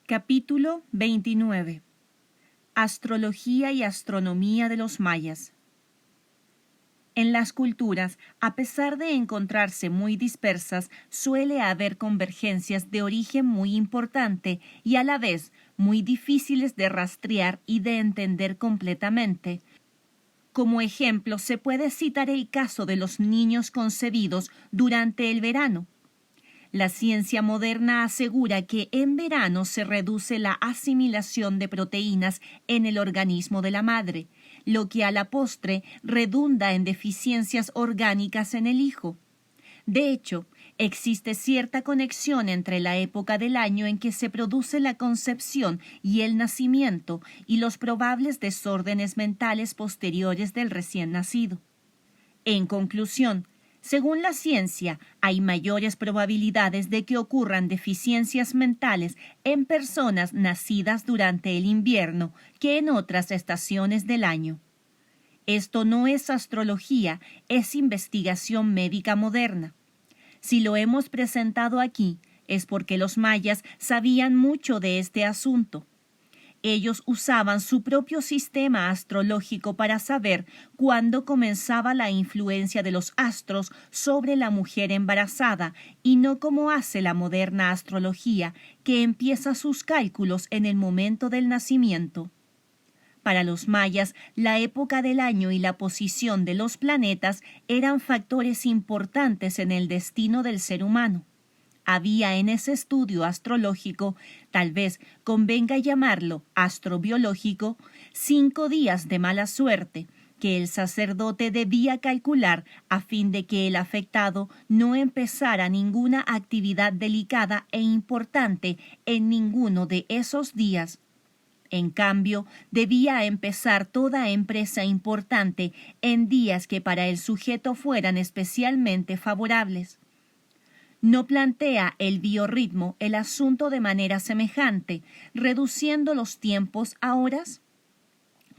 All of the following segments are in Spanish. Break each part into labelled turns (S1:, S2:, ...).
S1: Capítulo 29. Astrología y astronomía de los mayas. En las culturas, a pesar de encontrarse muy dispersas, suele haber convergencias de origen muy importante y a la vez muy difíciles de rastrear y de entender completamente. Como ejemplo, se puede citar el caso de los niños concebidos durante el verano. La ciencia moderna asegura que en verano se reduce la asimilación de proteínas en el organismo de la madre, lo que a la postre redunda en deficiencias orgánicas en el hijo. De hecho, existe cierta conexión entre la época del año en que se produce la concepción y el nacimiento y los probables desórdenes mentales posteriores del recién nacido. En conclusión, según la ciencia, hay mayores probabilidades de que ocurran deficiencias mentales en personas nacidas durante el invierno que en otras estaciones del año. Esto no es astrología, es investigación médica moderna. Si lo hemos presentado aquí, es porque los mayas sabían mucho de este asunto. Ellos usaban su propio sistema astrológico para saber cuándo comenzaba la influencia de los astros sobre la mujer embarazada y no como hace la moderna astrología, que empieza sus cálculos en el momento del nacimiento. Para los mayas, la época del año y la posición de los planetas eran factores importantes en el destino del ser humano. Había en ese estudio astrológico, tal vez convenga llamarlo astrobiológico, 5 días de mala suerte, que el sacerdote debía calcular a fin de que el afectado no empezara ninguna actividad delicada e importante en ninguno de esos días. En cambio, debía empezar toda empresa importante en días que para el sujeto fueran especialmente favorables. ¿No plantea el biorritmo el asunto de manera semejante, reduciendo los tiempos a horas?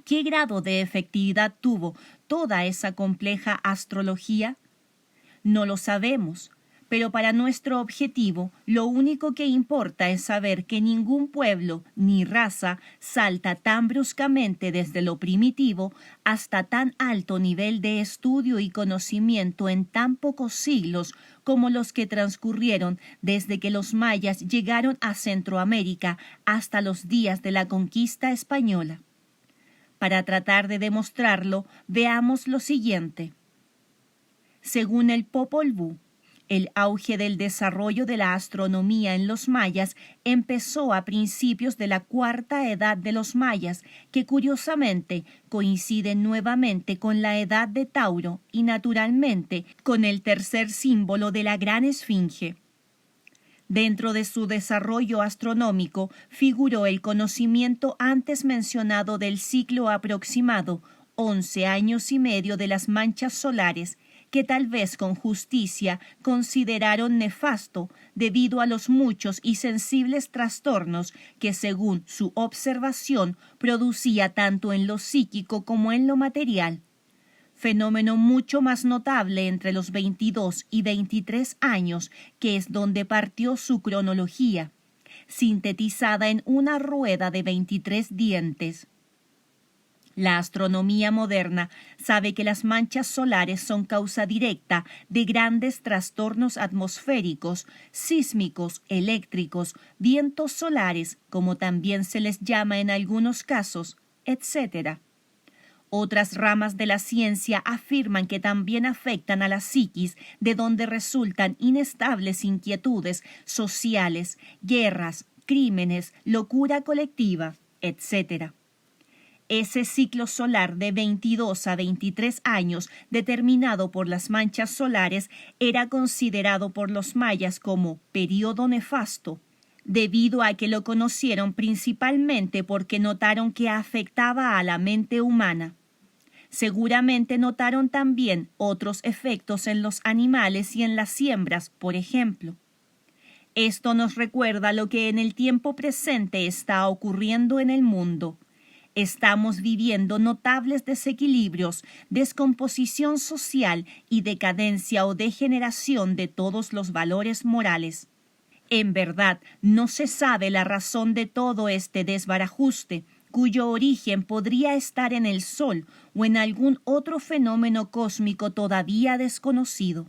S1: ¿Qué grado de efectividad tuvo toda esa compleja astrología? No lo sabemos, pero para nuestro objetivo lo único que importa es saber que ningún pueblo ni raza salta tan bruscamente desde lo primitivo hasta tan alto nivel de estudio y conocimiento en tan pocos siglos como los que transcurrieron desde que los mayas llegaron a Centroamérica hasta los días de la conquista española. Para tratar de demostrarlo, veamos lo siguiente. Según el Popol Vuh, el auge del desarrollo de la astronomía en los mayas empezó a principios de la cuarta edad de los mayas, que curiosamente coincide nuevamente con la edad de Tauro y naturalmente con el tercer símbolo de la gran esfinge. Dentro de su desarrollo astronómico figuró el conocimiento antes mencionado del ciclo aproximado, 11 años y medio de las manchas solares, que tal vez con justicia consideraron nefasto debido a los muchos y sensibles trastornos que, según su observación, producía tanto en lo psíquico como en lo material. Fenómeno mucho más notable entre los 22 y 23 años, que es donde partió su cronología, sintetizada en una rueda de 23 dientes. La astronomía moderna sabe que las manchas solares son causa directa de grandes trastornos atmosféricos, sísmicos, eléctricos, vientos solares, como también se les llama en algunos casos, etc. Otras ramas de la ciencia afirman que también afectan a la psiquis, de donde resultan inestables inquietudes sociales, guerras, crímenes, locura colectiva, etc. Ese ciclo solar de 22 a 23 años, determinado por las manchas solares, era considerado por los mayas como periodo nefasto, debido a que lo conocieron principalmente porque notaron que afectaba a la mente humana. Seguramente notaron también otros efectos en los animales y en las siembras, por ejemplo. Esto nos recuerda lo que en el tiempo presente está ocurriendo en el mundo. Estamos viviendo notables desequilibrios, descomposición social y decadencia o degeneración de todos los valores morales. En verdad, no se sabe la razón de todo este desbarajuste, cuyo origen podría estar en el Sol o en algún otro fenómeno cósmico todavía desconocido.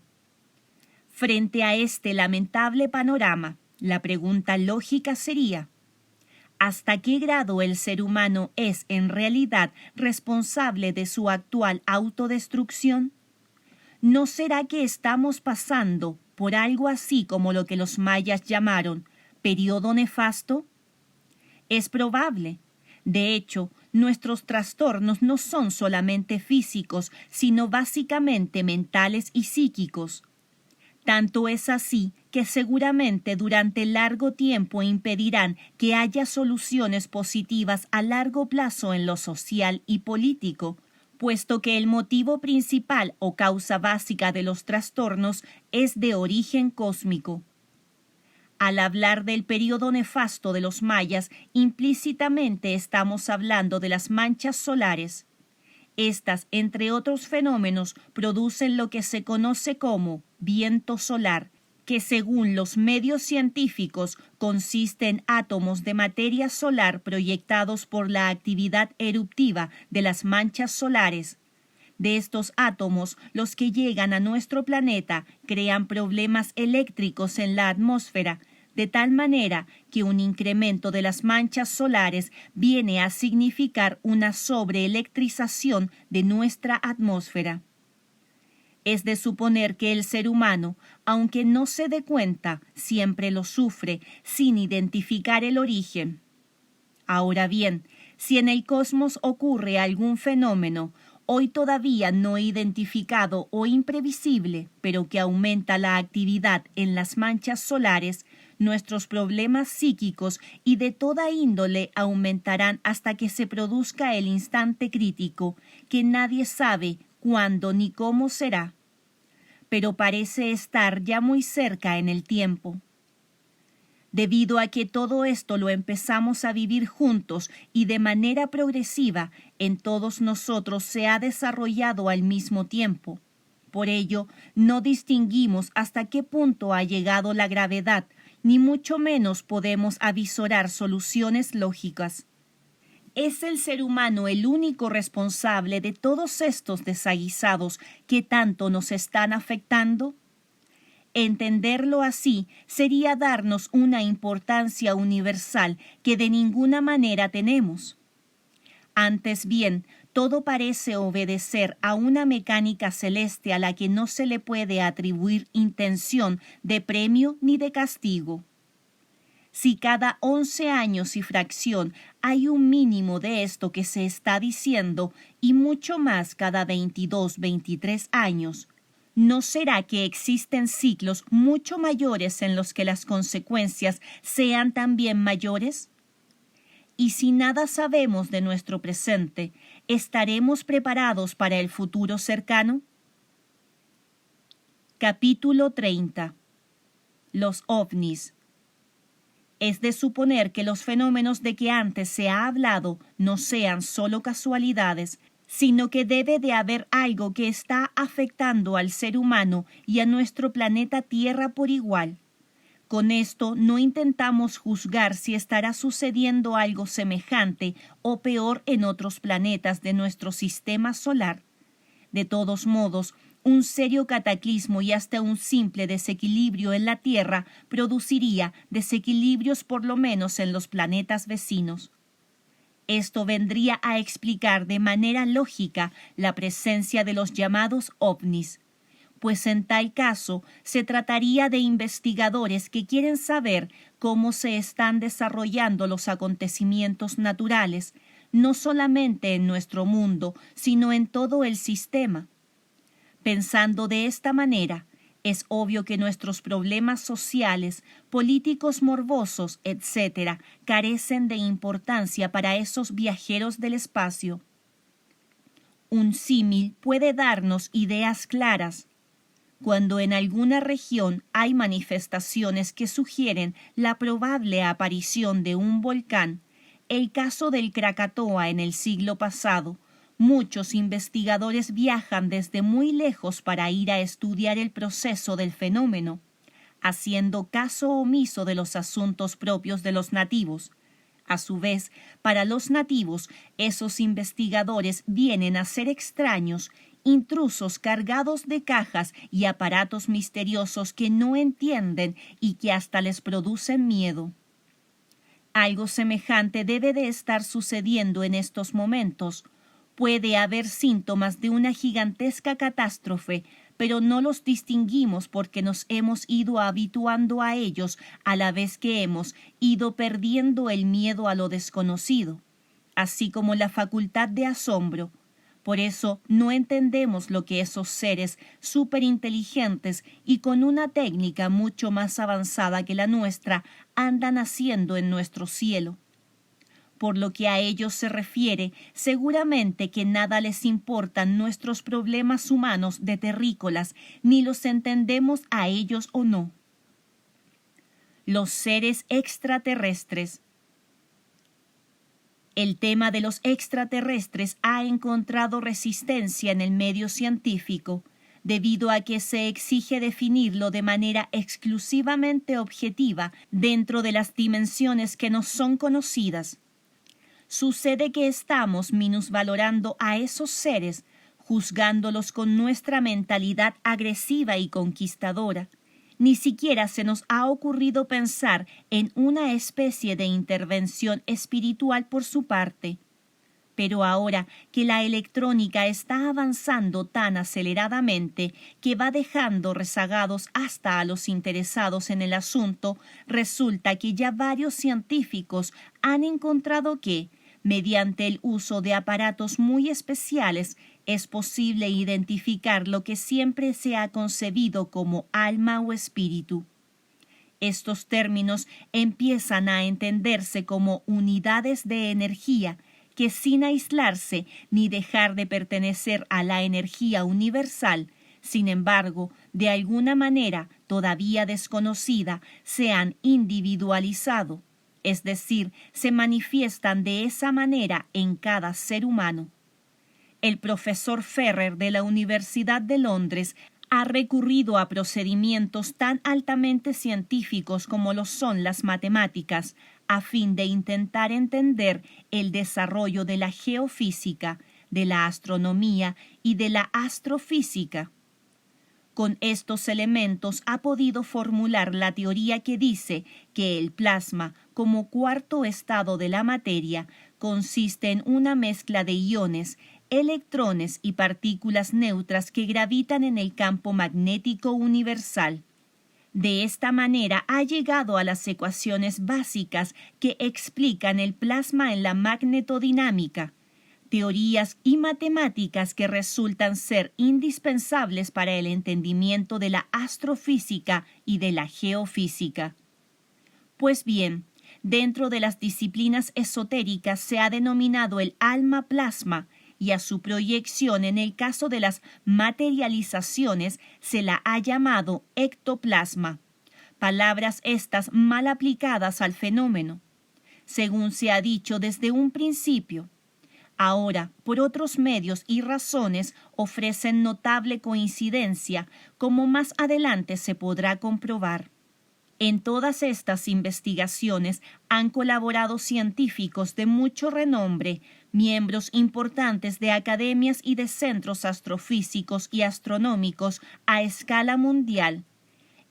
S1: Frente a este lamentable panorama, la pregunta lógica sería: ¿hasta qué grado el ser humano es en realidad responsable de su actual autodestrucción? ¿No será que estamos pasando por algo así como lo que los mayas llamaron periodo nefasto? Es probable. De hecho, nuestros trastornos no son solamente físicos, sino básicamente mentales y psíquicos. Tanto es así que seguramente durante largo tiempo impedirán que haya soluciones positivas a largo plazo en lo social y político, puesto que el motivo principal o causa básica de los trastornos es de origen cósmico. Al hablar del periodo nefasto de los mayas, implícitamente estamos hablando de las manchas solares. Estas, entre otros fenómenos, producen lo que se conoce como viento solar, que según los medios científicos consiste en átomos de materia solar proyectados por la actividad eruptiva de las manchas solares. De estos átomos, los que llegan a nuestro planeta crean problemas eléctricos en la atmósfera, de tal manera que un incremento de las manchas solares viene a significar una sobreelectrización de nuestra atmósfera. Es de suponer que el ser humano, aunque no se dé cuenta, siempre lo sufre sin identificar el origen. Ahora bien, si en el cosmos ocurre algún fenómeno, hoy todavía no identificado o imprevisible, pero que aumenta la actividad en las manchas solares, nuestros problemas psíquicos y de toda índole aumentarán hasta que se produzca el instante crítico, que nadie sabe cuándo ni cómo será, pero parece estar ya muy cerca en el tiempo. Debido a que todo esto lo empezamos a vivir juntos y de manera progresiva, en todos nosotros se ha desarrollado al mismo tiempo. Por ello, no distinguimos hasta qué punto ha llegado la gravedad, ni mucho menos podemos avisorar soluciones lógicas. ¿Es el ser humano el único responsable de todos estos desaguisados que tanto nos están afectando? Entenderlo así sería darnos una importancia universal que de ninguna manera tenemos. Antes bien, todo parece obedecer a una mecánica celeste a la que no se le puede atribuir intención de premio ni de castigo. Si cada 11 años y fracción hay un mínimo de esto que se está diciendo y mucho más cada 22, 23 años, ¿no será que existen ciclos mucho mayores en los que las consecuencias sean también mayores? Y si nada sabemos de nuestro presente, ¿estaremos preparados para el futuro cercano? Capítulo 30. Los ovnis. Es de suponer que los fenómenos de que antes se ha hablado no sean solo casualidades, sino que debe de haber algo que está afectando al ser humano y a nuestro planeta Tierra por igual. Con esto no intentamos juzgar si estará sucediendo algo semejante o peor en otros planetas de nuestro sistema solar. De todos modos, un serio cataclismo y hasta un simple desequilibrio en la Tierra produciría desequilibrios por lo menos en los planetas vecinos. Esto vendría a explicar de manera lógica la presencia de los llamados ovnis, pues en tal caso se trataría de investigadores que quieren saber cómo se están desarrollando los acontecimientos naturales, no solamente en nuestro mundo, sino en todo el sistema. Pensando de esta manera, es obvio que nuestros problemas sociales, políticos morbosos, etc., carecen de importancia para esos viajeros del espacio. Un símil puede darnos ideas claras. Cuando en alguna región hay manifestaciones que sugieren la probable aparición de un volcán, el caso del Krakatoa en el siglo pasado, muchos investigadores viajan desde muy lejos para ir a estudiar el proceso del fenómeno. haciendo caso omiso de los asuntos propios de los nativos. A su vez, para los nativos, esos investigadores vienen a ser extraños, intrusos cargados de cajas y aparatos misteriosos que no entienden y que hasta les producen miedo. Algo semejante debe de estar sucediendo en estos momentos. Puede haber síntomas de una gigantesca catástrofe, pero no los distinguimos porque nos hemos ido habituando a ellos a la vez que hemos ido perdiendo el miedo a lo desconocido, así como la facultad de asombro. Por eso no entendemos lo que esos seres superinteligentes y con una técnica mucho más avanzada que la nuestra andan haciendo en nuestro cielo. Por lo que a ellos se refiere, seguramente que nada les importan nuestros problemas humanos de terrícolas, ni los entendemos a ellos o no. Los seres extraterrestres. El tema de los extraterrestres ha encontrado resistencia en el medio científico, debido a que se exige definirlo de manera exclusivamente objetiva dentro de las dimensiones que nos son conocidas. Sucede que estamos minusvalorando a esos seres, juzgándolos con nuestra mentalidad agresiva y conquistadora. Ni siquiera se nos ha ocurrido pensar en una especie de intervención espiritual por su parte. Pero ahora que la electrónica está avanzando tan aceleradamente que va dejando rezagados hasta a los interesados en el asunto, resulta que ya varios científicos han encontrado que, mediante el uso de aparatos muy especiales, es posible identificar lo que siempre se ha concebido como alma o espíritu. Estos términos empiezan a entenderse como unidades de energía que, sin aislarse ni dejar de pertenecer a la energía universal, sin embargo, de alguna manera todavía desconocida, se han individualizado, es decir, se manifiestan de esa manera en cada ser humano. El profesor Ferrer de la Universidad de Londres ha recurrido a procedimientos tan altamente científicos como lo son las matemáticas, a fin de intentar entender el desarrollo de la geofísica, de la astronomía y de la astrofísica. Con estos elementos ha podido formular la teoría que dice que el plasma, como cuarto estado de la materia, consiste en una mezcla de iones, electrones y partículas neutras que gravitan en el campo magnético universal. De esta manera ha llegado a las ecuaciones básicas que explican el plasma en la magnetodinámica, teorías y matemáticas que resultan ser indispensables para el entendimiento de la astrofísica y de la geofísica. Pues bien, dentro de las disciplinas esotéricas se ha denominado el alma plasma, y a su proyección en el caso de las materializaciones se la ha llamado ectoplasma, palabras estas mal aplicadas al fenómeno, según se ha dicho desde un principio. Ahora, por otros medios y razones, ofrecen notable coincidencia, como más adelante se podrá comprobar. En todas estas investigaciones han colaborado científicos de mucho renombre, miembros importantes de academias y de centros astrofísicos y astronómicos a escala mundial.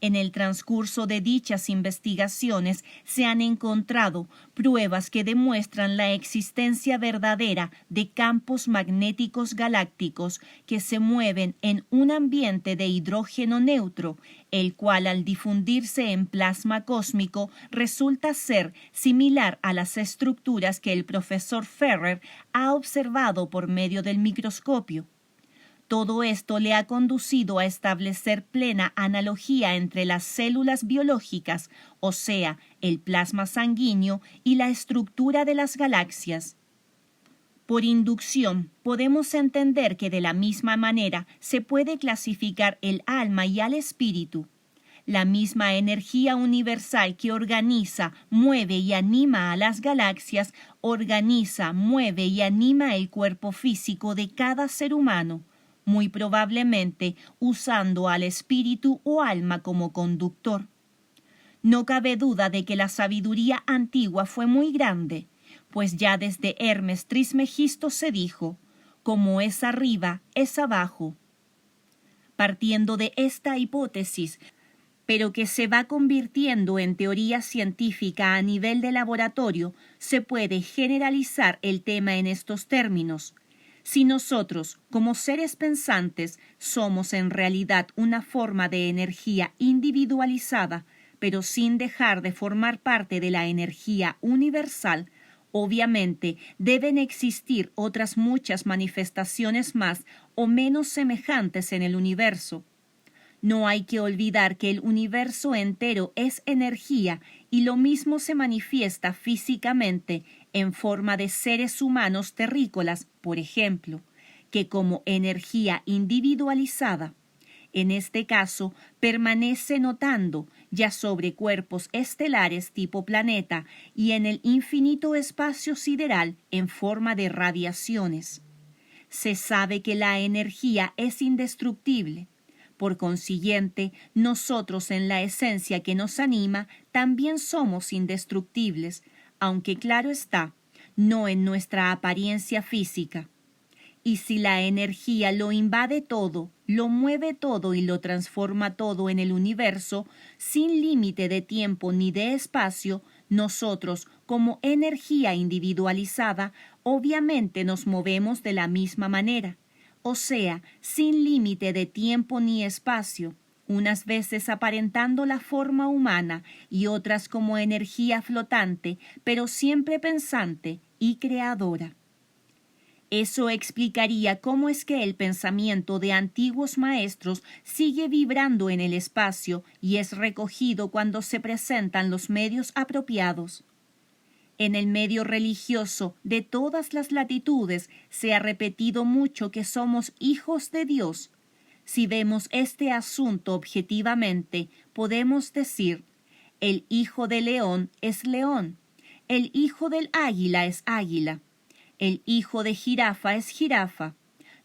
S1: En el transcurso de dichas investigaciones se han encontrado pruebas que demuestran la existencia verdadera de campos magnéticos galácticos que se mueven en un ambiente de hidrógeno neutro, el cual al difundirse en plasma cósmico resulta ser similar a las estructuras que el profesor Ferrer ha observado por medio del microscopio. Todo esto le ha conducido a establecer plena analogía entre las células biológicas, o sea, el plasma sanguíneo, y la estructura de las galaxias. Por inducción, podemos entender que de la misma manera se puede clasificar el alma y al espíritu. La misma energía universal que organiza, mueve y anima a las galaxias, organiza, mueve y anima el cuerpo físico de cada ser humano, muy probablemente usando al espíritu o alma como conductor. No cabe duda de que la sabiduría antigua fue muy grande, pues ya desde Hermes Trismegisto se dijo, como es arriba, es abajo. Partiendo de esta hipótesis, pero que se va convirtiendo en teoría científica a nivel de laboratorio, se puede generalizar el tema en estos términos. Si nosotros, como seres pensantes, somos en realidad una forma de energía individualizada, pero sin dejar de formar parte de la energía universal, obviamente deben existir otras muchas manifestaciones más o menos semejantes en el universo. No hay que olvidar que el universo entero es energía y lo mismo se manifiesta físicamente en forma de seres humanos terrícolas, por ejemplo, que como energía individualizada. En este caso, permanece notando ya sobre cuerpos estelares tipo planeta y en el infinito espacio sideral en forma de radiaciones. Se sabe que la energía es indestructible. Por consiguiente, nosotros en la esencia que nos anima también somos indestructibles, aunque claro está, no en nuestra apariencia física. Y si la energía lo invade todo, lo mueve todo y lo transforma todo en el universo, sin límite de tiempo ni de espacio, nosotros, como energía individualizada, obviamente nos movemos de la misma manera, o sea, sin límite de tiempo ni espacio, unas veces aparentando la forma humana y otras como energía flotante, pero siempre pensante y creadora. Eso explicaría cómo es que el pensamiento de antiguos maestros sigue vibrando en el espacio y es recogido cuando se presentan los medios apropiados. En el medio religioso de todas las latitudes se ha repetido mucho que somos hijos de Dios. Si vemos este asunto objetivamente, podemos decir, el hijo del león es león, el hijo del águila es águila. El hijo de jirafa es jirafa.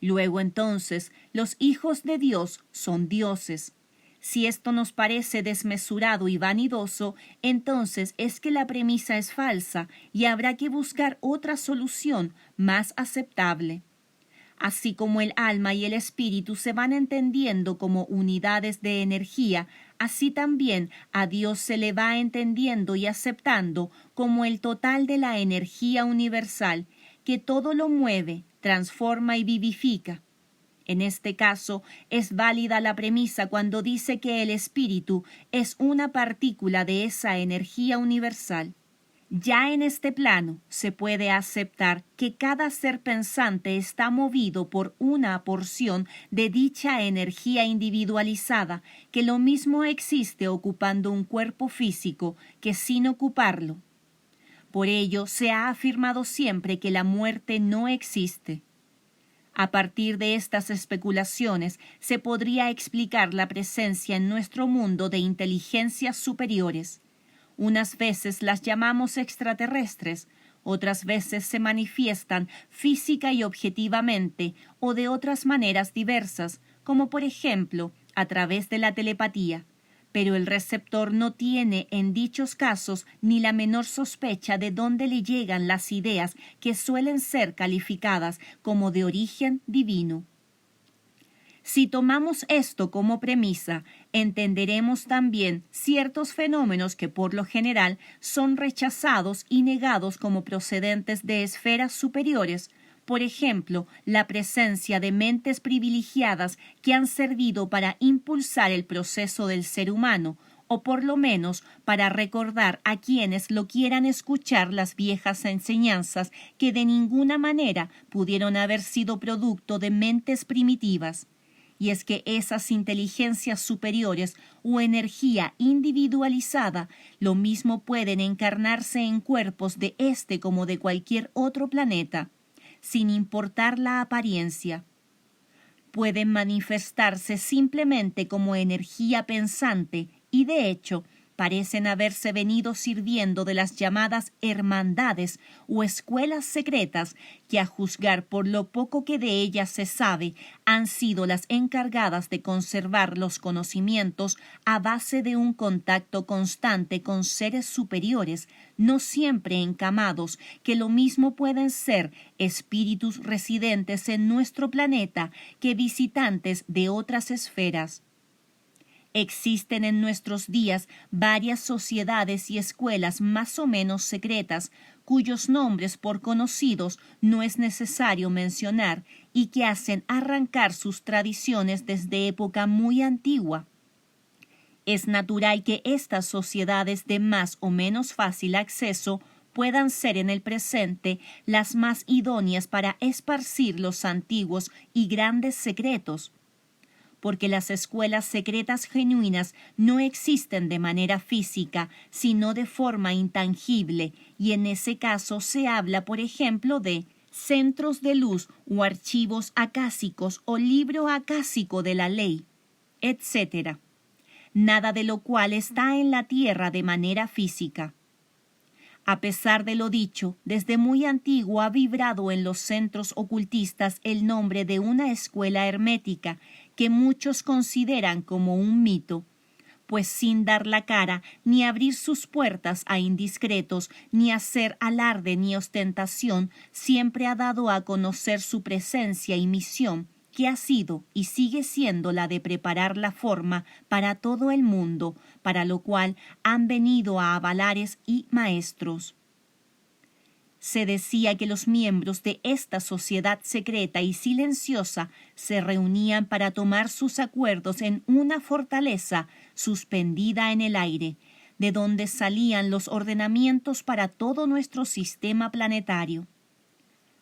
S1: Luego entonces, los hijos de Dios son dioses. Si esto nos parece desmesurado y vanidoso, entonces es que la premisa es falsa y habrá que buscar otra solución más aceptable. Así como el alma y el espíritu se van entendiendo como unidades de energía, así también a Dios se le va entendiendo y aceptando como el total de la energía universal, que todo lo mueve, transforma y vivifica. En este caso, es válida la premisa cuando dice que el espíritu es una partícula de esa energía universal. Ya en este plano se puede aceptar que cada ser pensante está movido por una porción de dicha energía individualizada, que lo mismo existe ocupando un cuerpo físico que sin ocuparlo. Por ello se ha afirmado siempre que la muerte no existe. A partir de estas especulaciones se podría explicar la presencia en nuestro mundo de inteligencias superiores. Unas veces las llamamos extraterrestres, otras veces se manifiestan física y objetivamente o de otras maneras diversas, como por ejemplo a través de la telepatía. Pero el receptor no tiene en dichos casos ni la menor sospecha de dónde le llegan las ideas que suelen ser calificadas como de origen divino. Si tomamos esto como premisa, entenderemos también ciertos fenómenos que por lo general son rechazados y negados como procedentes de esferas superiores. Por ejemplo, la presencia de mentes privilegiadas que han servido para impulsar el proceso del ser humano, o por lo menos para recordar a quienes lo quieran escuchar las viejas enseñanzas que de ninguna manera pudieron haber sido producto de mentes primitivas. Y es que esas inteligencias superiores o energía individualizada lo mismo pueden encarnarse en cuerpos de este como de cualquier otro planeta, sin importar la apariencia. Pueden manifestarse simplemente como energía pensante y, de hecho, parecen haberse venido sirviendo de las llamadas hermandades o escuelas secretas que, a juzgar por lo poco que de ellas se sabe, han sido las encargadas de conservar los conocimientos a base de un contacto constante con seres superiores, no siempre encamados, que lo mismo pueden ser espíritus residentes en nuestro planeta que visitantes de otras esferas. Existen en nuestros días varias sociedades y escuelas más o menos secretas, cuyos nombres por conocidos no es necesario mencionar y que hacen arrancar sus tradiciones desde época muy antigua. Es natural que estas sociedades de más o menos fácil acceso puedan ser en el presente las más idóneas para esparcir los antiguos y grandes secretos, porque las escuelas secretas genuinas no existen de manera física, sino de forma intangible, y en ese caso se habla, por ejemplo, de centros de luz o archivos acásicos o libro acásico de la ley, etc. Nada de lo cual está en la tierra de manera física. A pesar de lo dicho, desde muy antiguo ha vibrado en los centros ocultistas el nombre de una escuela hermética que muchos consideran como un mito, pues sin dar la cara ni abrir sus puertas a indiscretos, ni hacer alarde ni ostentación, siempre ha dado a conocer su presencia y misión, que ha sido y sigue siendo la de preparar la forma para todo el mundo, para lo cual han venido a avalares y maestros. Se decía que los miembros de esta sociedad secreta y silenciosa se reunían para tomar sus acuerdos en una fortaleza suspendida en el aire, de donde salían los ordenamientos para todo nuestro sistema planetario.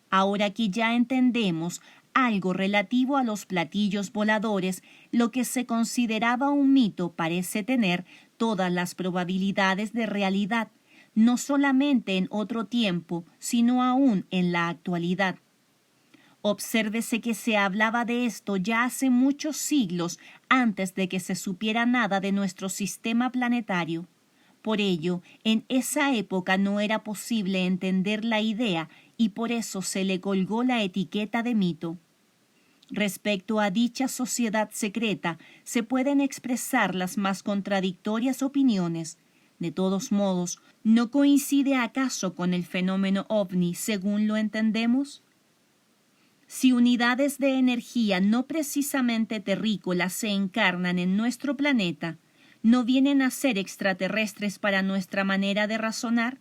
S1: Ahora que ya entendemos algo relativo a los platillos voladores, lo que se consideraba un mito parece tener todas las probabilidades de realidad, no solamente en otro tiempo, sino aún en la actualidad. Obsérvese que se hablaba de esto ya hace muchos siglos antes de que se supiera nada de nuestro sistema planetario. Por ello, en esa época no era posible entender la idea y por eso se le colgó la etiqueta de mito. Respecto a dicha sociedad secreta, se pueden expresar las más contradictorias opiniones. De todos modos, ¿no coincide acaso con el fenómeno ovni según lo entendemos? Si unidades de energía no precisamente terrícolas se encarnan en nuestro planeta, ¿no vienen a ser extraterrestres para nuestra manera de razonar?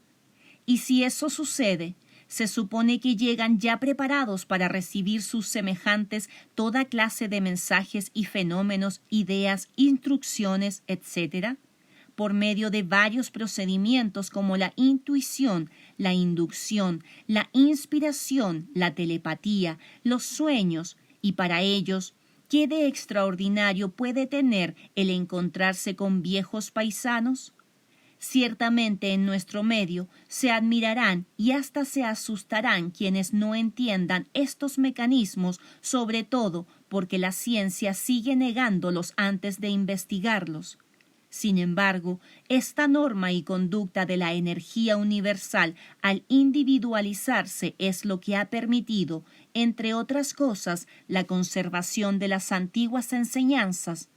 S1: Y si eso sucede, se supone que llegan ya preparados para recibir sus semejantes toda clase de mensajes y fenómenos, ideas, instrucciones, etc., por medio de varios procedimientos como la intuición, la inducción, la inspiración, la telepatía, los sueños, y para ellos, ¿qué de extraordinario puede tener el encontrarse con viejos paisanos? Ciertamente en nuestro medio se admirarán y hasta se asustarán quienes no entiendan estos mecanismos, sobre todo porque la ciencia sigue negándolos antes de investigarlos. Sin embargo, esta norma y conducta de la energía universal al individualizarse es lo que ha permitido, entre otras cosas, la conservación de las antiguas enseñanzas.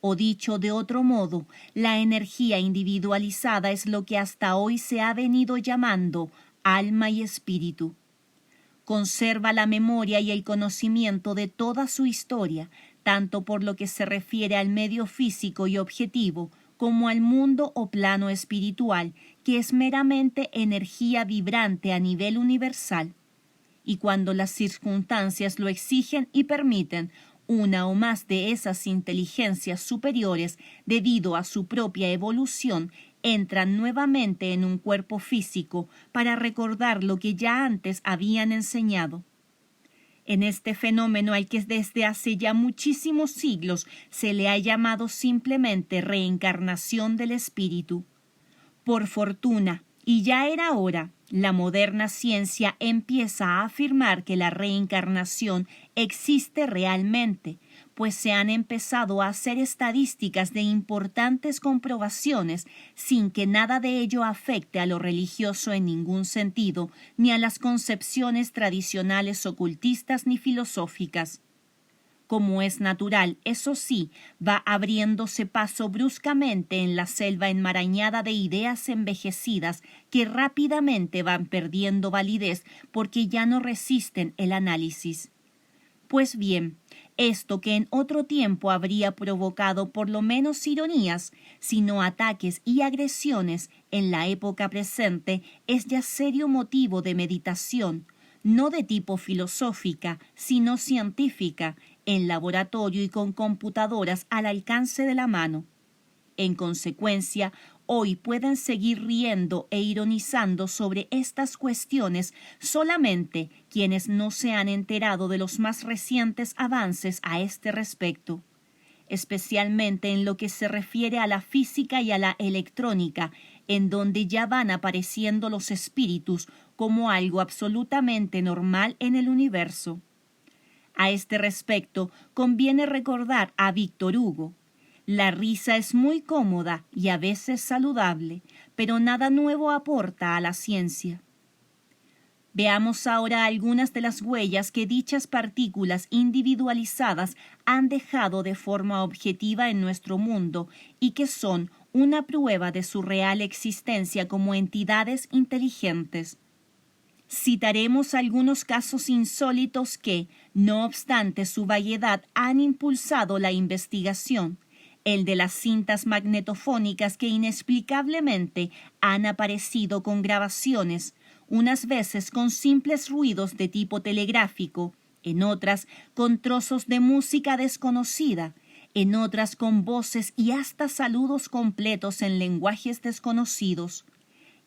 S1: O dicho de otro modo, la energía individualizada es lo que hasta hoy se ha venido llamando alma y espíritu. Conserva la memoria y el conocimiento de toda su historia, tanto por lo que se refiere al medio físico y objetivo, como al mundo o plano espiritual, que es meramente energía vibrante a nivel universal. Y cuando las circunstancias lo exigen y permiten, una o más de esas inteligencias superiores, debido a su propia evolución, entran nuevamente en un cuerpo físico para recordar lo que ya antes habían enseñado. En este fenómeno al que desde hace ya muchísimos siglos se le ha llamado simplemente reencarnación del espíritu. Por fortuna, y ya era hora, la moderna ciencia empieza a afirmar que la reencarnación existe realmente, pues se han empezado a hacer estadísticas de importantes comprobaciones sin que nada de ello afecte a lo religioso en ningún sentido, ni a las concepciones tradicionales ocultistas ni filosóficas. Como es natural, eso sí, va abriéndose paso bruscamente en la selva enmarañada de ideas envejecidas que rápidamente van perdiendo validez porque ya no resisten el análisis. Pues bien, esto que en otro tiempo habría provocado por lo menos ironías, sino ataques y agresiones en la época presente, es ya serio motivo de meditación, no de tipo filosófica, sino científica, en laboratorio y con computadoras al alcance de la mano. En consecuencia, hoy pueden seguir riendo e ironizando sobre estas cuestiones solamente quienes no se han enterado de los más recientes avances a este respecto, especialmente en lo que se refiere a la física y a la electrónica, en donde ya van apareciendo los espíritus como algo absolutamente normal en el universo. A este respecto, conviene recordar a Víctor Hugo: la risa es muy cómoda y a veces saludable, pero nada nuevo aporta a la ciencia. Veamos ahora algunas de las huellas que dichas partículas individualizadas han dejado de forma objetiva en nuestro mundo y que son una prueba de su real existencia como entidades inteligentes. Citaremos algunos casos insólitos que, no obstante su vaguedad, han impulsado la investigación. El de las cintas magnetofónicas que inexplicablemente han aparecido con grabaciones, unas veces con simples ruidos de tipo telegráfico, en otras con trozos de música desconocida, en otras con voces y hasta saludos completos en lenguajes desconocidos.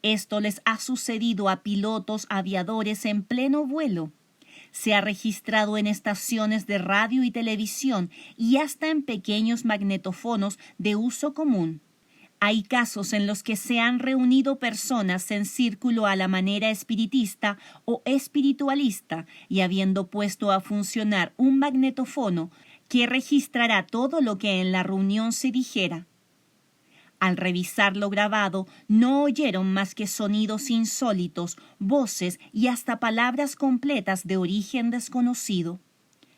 S1: Esto les ha sucedido a pilotos aviadores en pleno vuelo. Se ha registrado en estaciones de radio y televisión y hasta en pequeños magnetófonos de uso común. Hay casos en los que se han reunido personas en círculo a la manera espiritista o espiritualista y habiendo puesto a funcionar un magnetófono que registrará todo lo que en la reunión se dijera. Al revisar lo grabado, no oyeron más que sonidos insólitos, voces y hasta palabras completas de origen desconocido.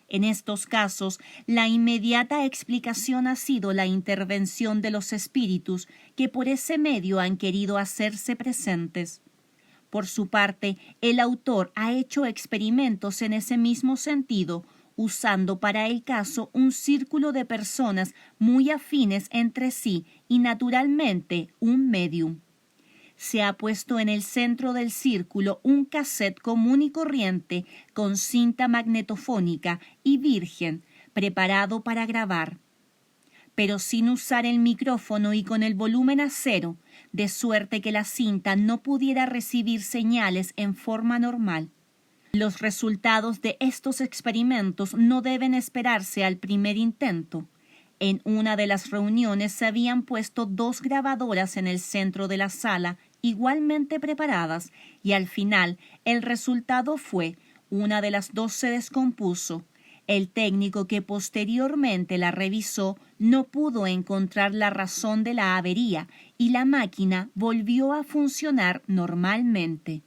S1: En estos casos, la inmediata explicación ha sido la intervención de los espíritus que por ese medio han querido hacerse presentes. Por su parte, el autor ha hecho experimentos en ese mismo sentido, usando para el caso un círculo de personas muy afines entre sí y naturalmente un médium. Se ha puesto en el centro del círculo un cassette común y corriente con cinta magnetofónica y virgen, preparado para grabar, pero sin usar el micrófono y con el volumen a cero, de suerte que la cinta no pudiera recibir señales en forma normal. Los resultados de estos experimentos no deben esperarse al primer intento. En una de las reuniones se habían puesto 2 grabadoras en el centro de la sala, igualmente preparadas, y al final el resultado fue: una de las 2 se descompuso. El técnico que posteriormente la revisó no pudo encontrar la razón de la avería y la máquina volvió a funcionar normalmente.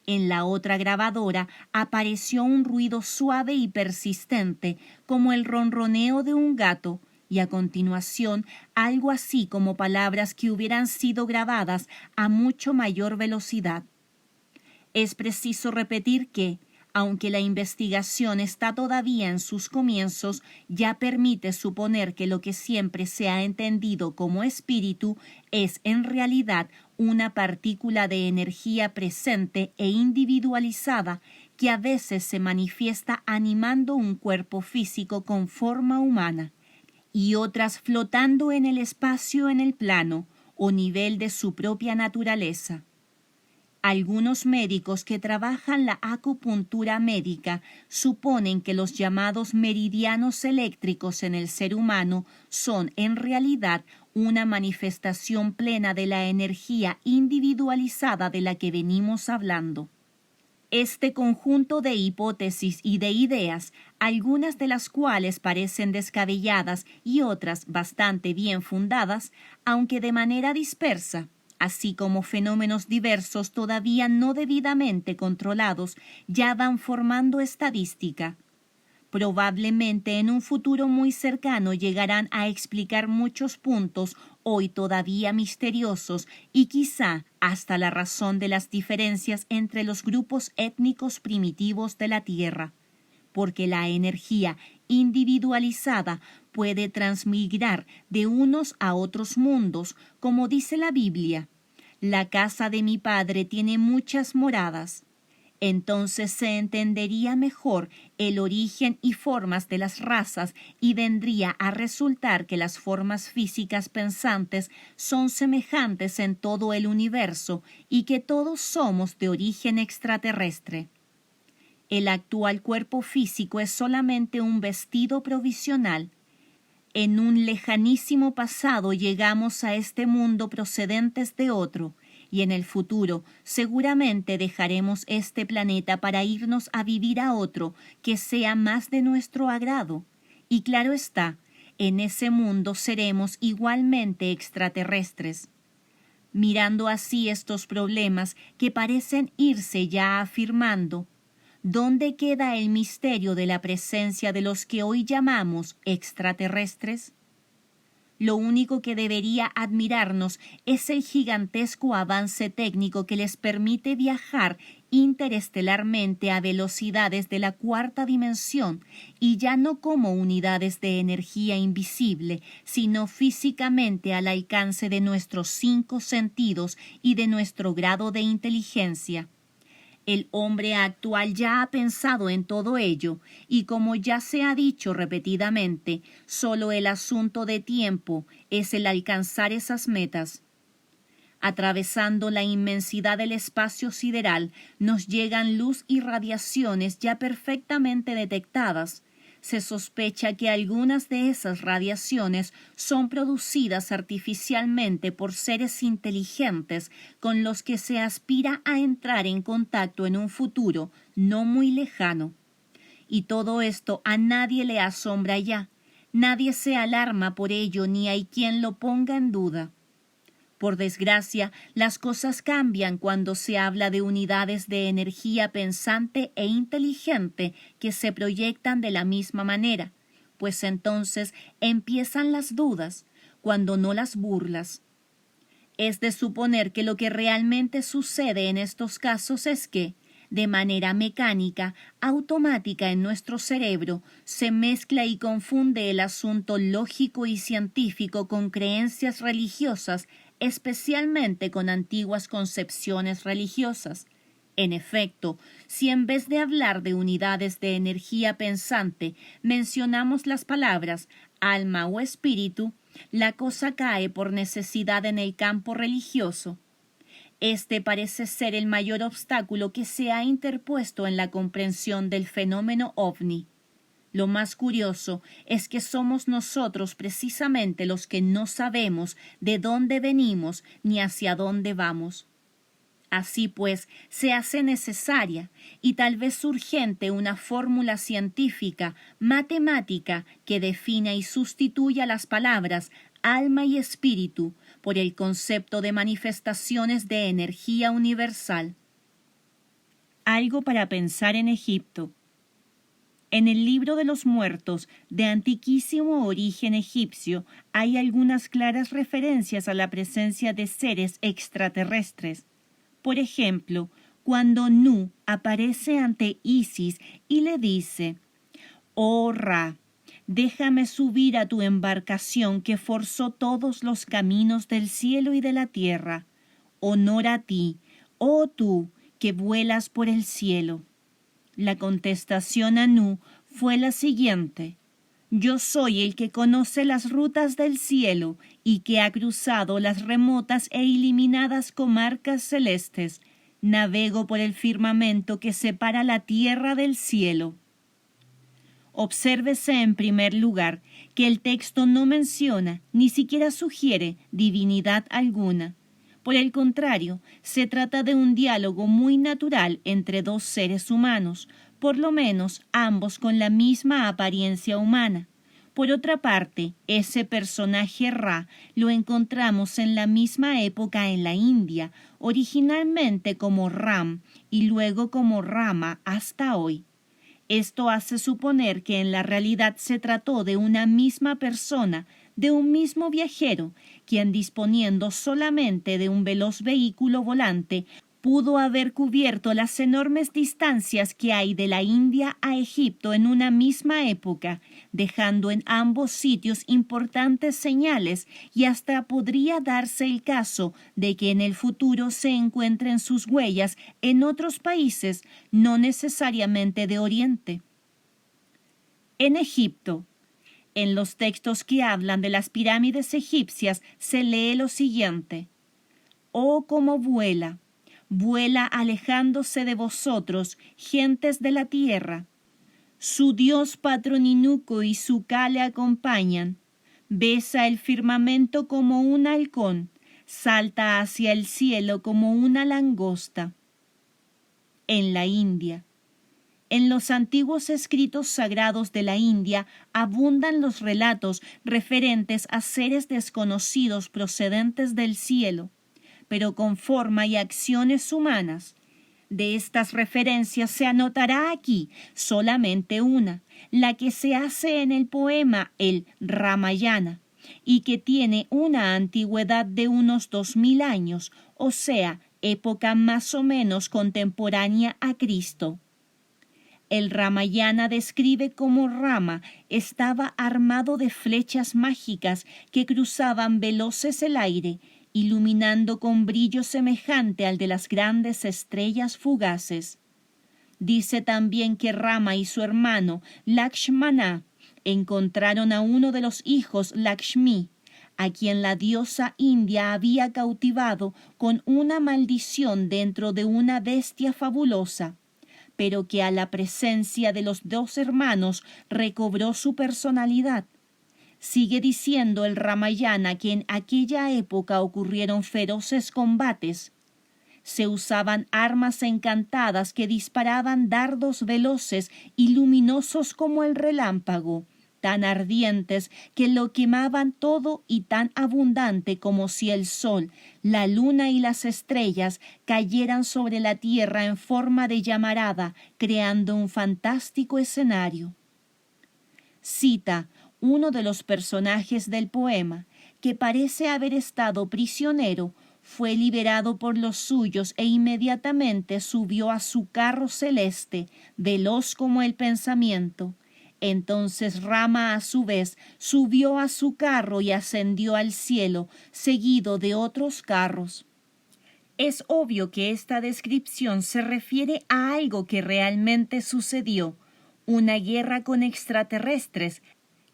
S1: En la otra grabadora apareció un ruido suave y persistente, como el ronroneo de un gato, y a continuación algo así como palabras que hubieran sido grabadas a mucho mayor velocidad. Es preciso repetir que, aunque la investigación está todavía en sus comienzos, ya permite suponer que lo que siempre se ha entendido como espíritu es en realidad una partícula de energía presente e individualizada que a veces se manifiesta animando un cuerpo físico con forma humana y otras flotando en el espacio en el plano o nivel de su propia naturaleza. Algunos médicos que trabajan la acupuntura médica suponen que los llamados meridianos eléctricos en el ser humano son en realidad una manifestación plena de la energía individualizada de la que venimos hablando. Este conjunto de hipótesis y de ideas, algunas de las cuales parecen descabelladas y otras bastante bien fundadas, aunque de manera dispersa, así como fenómenos diversos todavía no debidamente controlados, ya van formando estadística. Probablemente en un futuro muy cercano llegarán a explicar muchos puntos hoy todavía misteriosos y quizá hasta la razón de las diferencias entre los grupos étnicos primitivos de la Tierra, porque la energía individualizada puede transmigrar de unos a otros mundos, como dice la Biblia. La casa de mi Padre tiene muchas moradas. Entonces se entendería mejor el origen y formas de las razas y vendría a resultar que las formas físicas pensantes son semejantes en todo el universo y que todos somos de origen extraterrestre. El actual cuerpo físico es solamente un vestido provisional. En un lejanísimo pasado llegamos a este mundo procedentes de otro, y en el futuro seguramente dejaremos este planeta para irnos a vivir a otro que sea más de nuestro agrado. Y claro está, en ese mundo seremos igualmente extraterrestres. Mirando así estos problemas que parecen irse ya afirmando, ¿dónde queda el misterio de la presencia de los que hoy llamamos extraterrestres? Lo único que debería admirarnos es el gigantesco avance técnico que les permite viajar interestelarmente a velocidades de la cuarta dimensión y ya no como unidades de energía invisible, sino físicamente al alcance de nuestros 5 sentidos y de nuestro grado de inteligencia. El hombre actual ya ha pensado en todo ello, y como ya se ha dicho repetidamente, solo el asunto de tiempo es el alcanzar esas metas. Atravesando la inmensidad del espacio sideral, nos llegan luz y radiaciones ya perfectamente detectadas. Se sospecha que algunas de esas radiaciones son producidas artificialmente por seres inteligentes con los que se aspira a entrar en contacto en un futuro no muy lejano. Y todo esto a nadie le asombra ya. Nadie se alarma por ello ni hay quien lo ponga en duda. Por desgracia, las cosas cambian cuando se habla de unidades de energía pensante e inteligente que se proyectan de la misma manera, pues entonces empiezan las dudas, cuando no las burlas. Es de suponer que lo que realmente sucede en estos casos es que, de manera mecánica, automática en nuestro cerebro, se mezcla y confunde el asunto lógico y científico con creencias religiosas, especialmente con antiguas concepciones religiosas. En efecto, si en vez de hablar de unidades de energía pensante mencionamos las palabras alma o espíritu, la cosa cae por necesidad en el campo religioso. Este parece ser el mayor obstáculo que se ha interpuesto en la comprensión del fenómeno ovni. Lo más curioso es que somos nosotros precisamente los que no sabemos de dónde venimos ni hacia dónde vamos. Así pues, se hace necesaria y tal vez urgente una fórmula científica, matemática, que defina y sustituya las palabras alma y espíritu por el concepto de manifestaciones de energía universal. Algo para pensar en Egipto. En el libro de los muertos, de antiquísimo origen egipcio, hay algunas claras referencias a la presencia de seres extraterrestres. Por ejemplo, cuando Nu aparece ante Isis y le dice: «Oh Ra, déjame subir a tu embarcación que forzó todos los caminos del cielo y de la tierra. Honor a ti, oh tú, que vuelas por el cielo». La contestación a Nu fue la siguiente: «Yo soy el que conoce las rutas del cielo y que ha cruzado las remotas e iluminadas comarcas celestes. Navego por el firmamento que separa la tierra del cielo». Obsérvese en primer lugar que el texto no menciona, ni siquiera sugiere divinidad alguna, Por el contrario, se trata de un diálogo muy natural entre dos seres humanos, por lo menos ambos con la misma apariencia humana. Por otra parte, ese personaje Ra lo encontramos en la misma época en la India, originalmente como Ram y luego como Rama hasta hoy. Esto hace suponer que en la realidad se trató de una misma persona, de un mismo viajero, quien disponiendo solamente de un veloz vehículo volante, pudo haber cubierto las enormes distancias que hay de la India a Egipto en una misma época, dejando en ambos sitios importantes señales, y hasta podría darse el caso de que en el futuro se encuentren sus huellas en otros países, no necesariamente de Oriente. En Egipto, en los textos que hablan de las pirámides egipcias, se lee lo siguiente: «Oh, cómo vuela, vuela alejándose de vosotros, gentes de la tierra. Su dios Patroninuco y su Ka le acompañan. Besa el firmamento como un halcón, salta hacia el cielo como una langosta». En la India. En los antiguos escritos sagrados de la India abundan los relatos referentes a seres desconocidos procedentes del cielo, pero con forma y acciones humanas. De estas referencias se anotará aquí solamente una, la que se hace en el poema el Ramayana, y que tiene una antigüedad de unos 2000 años, o sea, época más o menos contemporánea a Cristo. El Ramayana describe cómo Rama estaba armado de flechas mágicas que cruzaban veloces el aire, iluminando con brillo semejante al de las grandes estrellas fugaces. Dice también que Rama y su hermano Lakshmana encontraron a uno de los hijos Lakshmi, a quien la diosa india había cautivado con una maldición dentro de una bestia fabulosa, pero que a la presencia de los dos hermanos recobró su personalidad. Sigue diciendo el Ramayana que en aquella época ocurrieron feroces combates. Se usaban armas encantadas que disparaban dardos veloces y luminosos como el relámpago, tan ardientes que lo quemaban todo y tan abundante como si el sol, la luna y las estrellas cayeran sobre la tierra en forma de llamarada, creando un fantástico escenario. Cita uno de los personajes del poema, que parece haber estado prisionero, fue liberado por los suyos e inmediatamente subió a su carro celeste, veloz como el pensamiento. Entonces Rama a su vez subió a su carro y ascendió al cielo, seguido de otros carros. Es obvio que esta descripción se refiere a algo que realmente sucedió, una guerra con extraterrestres.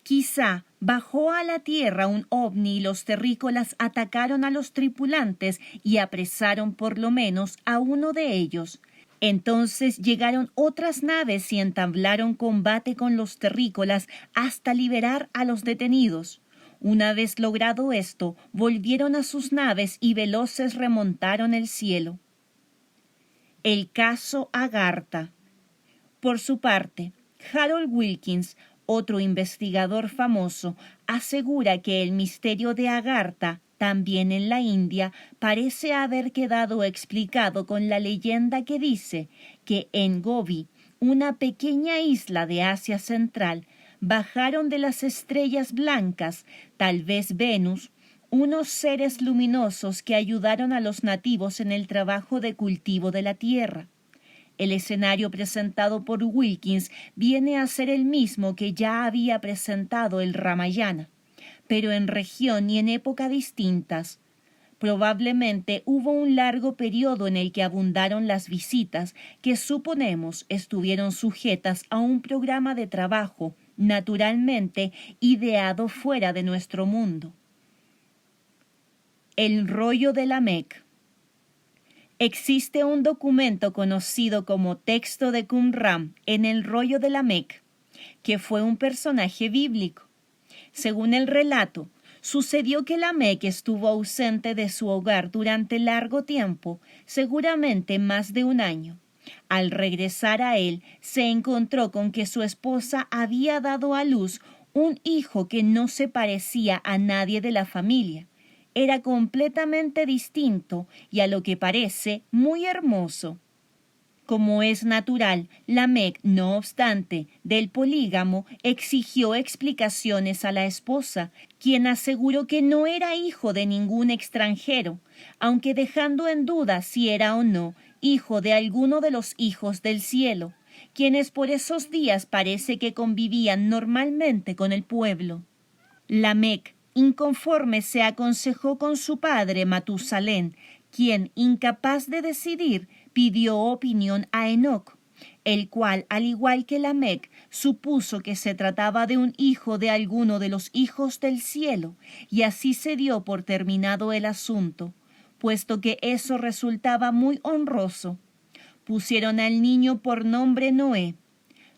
S1: Quizá bajó a la tierra un ovni y los terrícolas atacaron a los tripulantes y apresaron por lo menos a uno de ellos. Entonces llegaron otras naves y entablaron combate con los terrícolas hasta liberar a los detenidos. Una vez logrado esto, volvieron a sus naves y veloces remontaron el cielo. El caso Agartha. Por su parte, Harold Wilkins, otro investigador famoso, asegura que el misterio de Agartha, también en la India, parece haber quedado explicado con la leyenda que dice que en Gobi, una pequeña isla de Asia Central, bajaron de las estrellas blancas, tal vez Venus, unos seres luminosos que ayudaron a los nativos en el trabajo de cultivo de la tierra. El escenario presentado por Wilkins viene a ser el mismo que ya había presentado el Ramayana, pero en región y en época distintas. Probablemente hubo un largo periodo en el que abundaron las visitas que suponemos estuvieron sujetas a un programa de trabajo, naturalmente ideado fuera de nuestro mundo. El rollo de Lamec. Existe un documento conocido como texto de Qumran en el rollo de Lamec, que fue un personaje bíblico. Según el relato, Sucedió que Lamec estuvo ausente de su hogar durante largo tiempo, seguramente más de un año. Al regresar a él, se encontró con que su esposa había dado a luz un hijo que no se parecía a nadie de la familia. Era completamente distinto y, a lo que parece, muy hermoso. Como es natural, Lamec, no obstante, del polígamo, exigió explicaciones a la esposa, quien aseguró que no era hijo de ningún extranjero, aunque dejando en duda si era o no hijo de alguno de los hijos del cielo, quienes por esos días parece que convivían normalmente con el pueblo. Lamec, inconforme, se aconsejó con su padre Matusalén, quien, incapaz de decidir, pidió opinión a Enoc, el cual, al igual que Lamec, supuso que se trataba de un hijo de alguno de los hijos del cielo, y así se dio por terminado el asunto, puesto que eso resultaba muy honroso. Pusieron al niño por nombre Noé.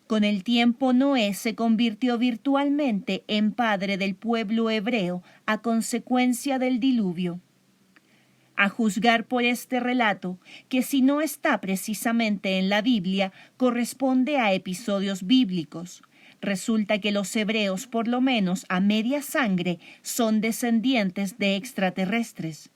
S1: Con el tiempo, Noé se convirtió virtualmente en padre del pueblo hebreo a consecuencia del diluvio. A juzgar por este relato, que si no está precisamente en la Biblia, corresponde a episodios bíblicos. Resulta que los hebreos, por lo menos a media sangre, son descendientes de extraterrestres.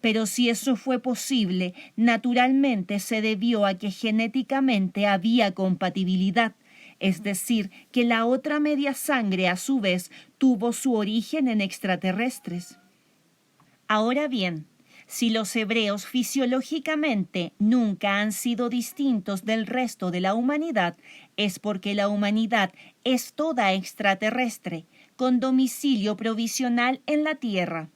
S1: Pero si eso fue posible, naturalmente se debió a que genéticamente había compatibilidad, es decir, que la otra media sangre a su vez tuvo su origen en extraterrestres. Ahora bien, si los hebreos fisiológicamente nunca han sido distintos del resto de la humanidad, es porque la humanidad es toda extraterrestre, con domicilio provisional en la tierra.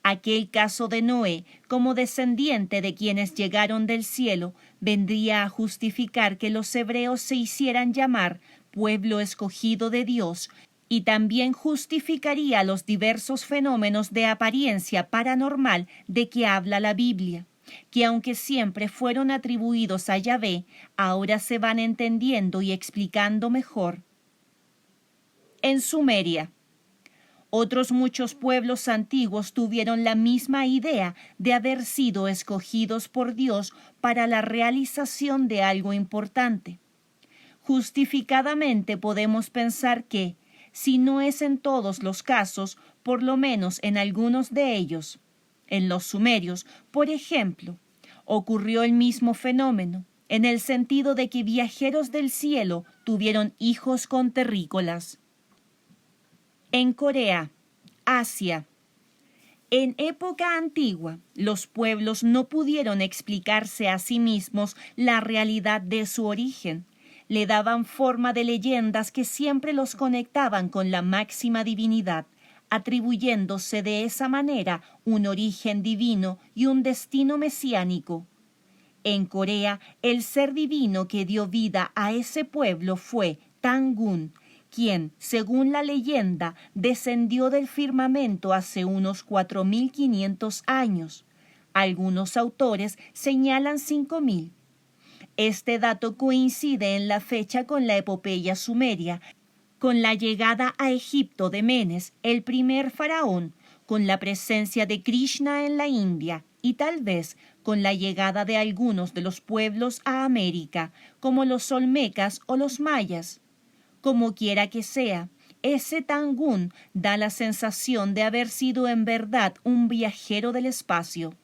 S1: Aquel caso de Noé, como descendiente de quienes llegaron del cielo, vendría a justificar que los hebreos se hicieran llamar pueblo escogido de Dios, y también justificaría los diversos fenómenos de apariencia paranormal de que habla la Biblia, que aunque siempre fueron atribuidos a Yahvé, ahora se van entendiendo y explicando mejor. En Sumeria, otros muchos pueblos antiguos tuvieron la misma idea de haber sido escogidos por Dios para la realización de algo importante. Justificadamente podemos pensar que, si no es en todos los casos, por lo menos en algunos de ellos, en los sumerios, por ejemplo, ocurrió el mismo fenómeno, en el sentido de que viajeros del cielo tuvieron hijos con terrícolas. En Corea, Asia. En época antigua, los pueblos no pudieron explicarse a sí mismos la realidad de su origen. Le daban forma de leyendas que siempre los conectaban con la máxima divinidad, atribuyéndose de esa manera un origen divino y un destino mesiánico. En Corea, el ser divino que dio vida a ese pueblo fue Tangun, quien, según la leyenda, descendió del firmamento hace unos 4.500 años. Algunos autores señalan 5.000. Este dato coincide en la fecha con la epopeya sumeria, con la llegada a Egipto de Menes, el primer faraón, con la presencia de Krishna en la India y tal vez con la llegada de algunos de los pueblos a América, como los olmecas o los mayas. Como quiera que sea, ese Tangun da la sensación de haber sido en verdad un viajero del espacio.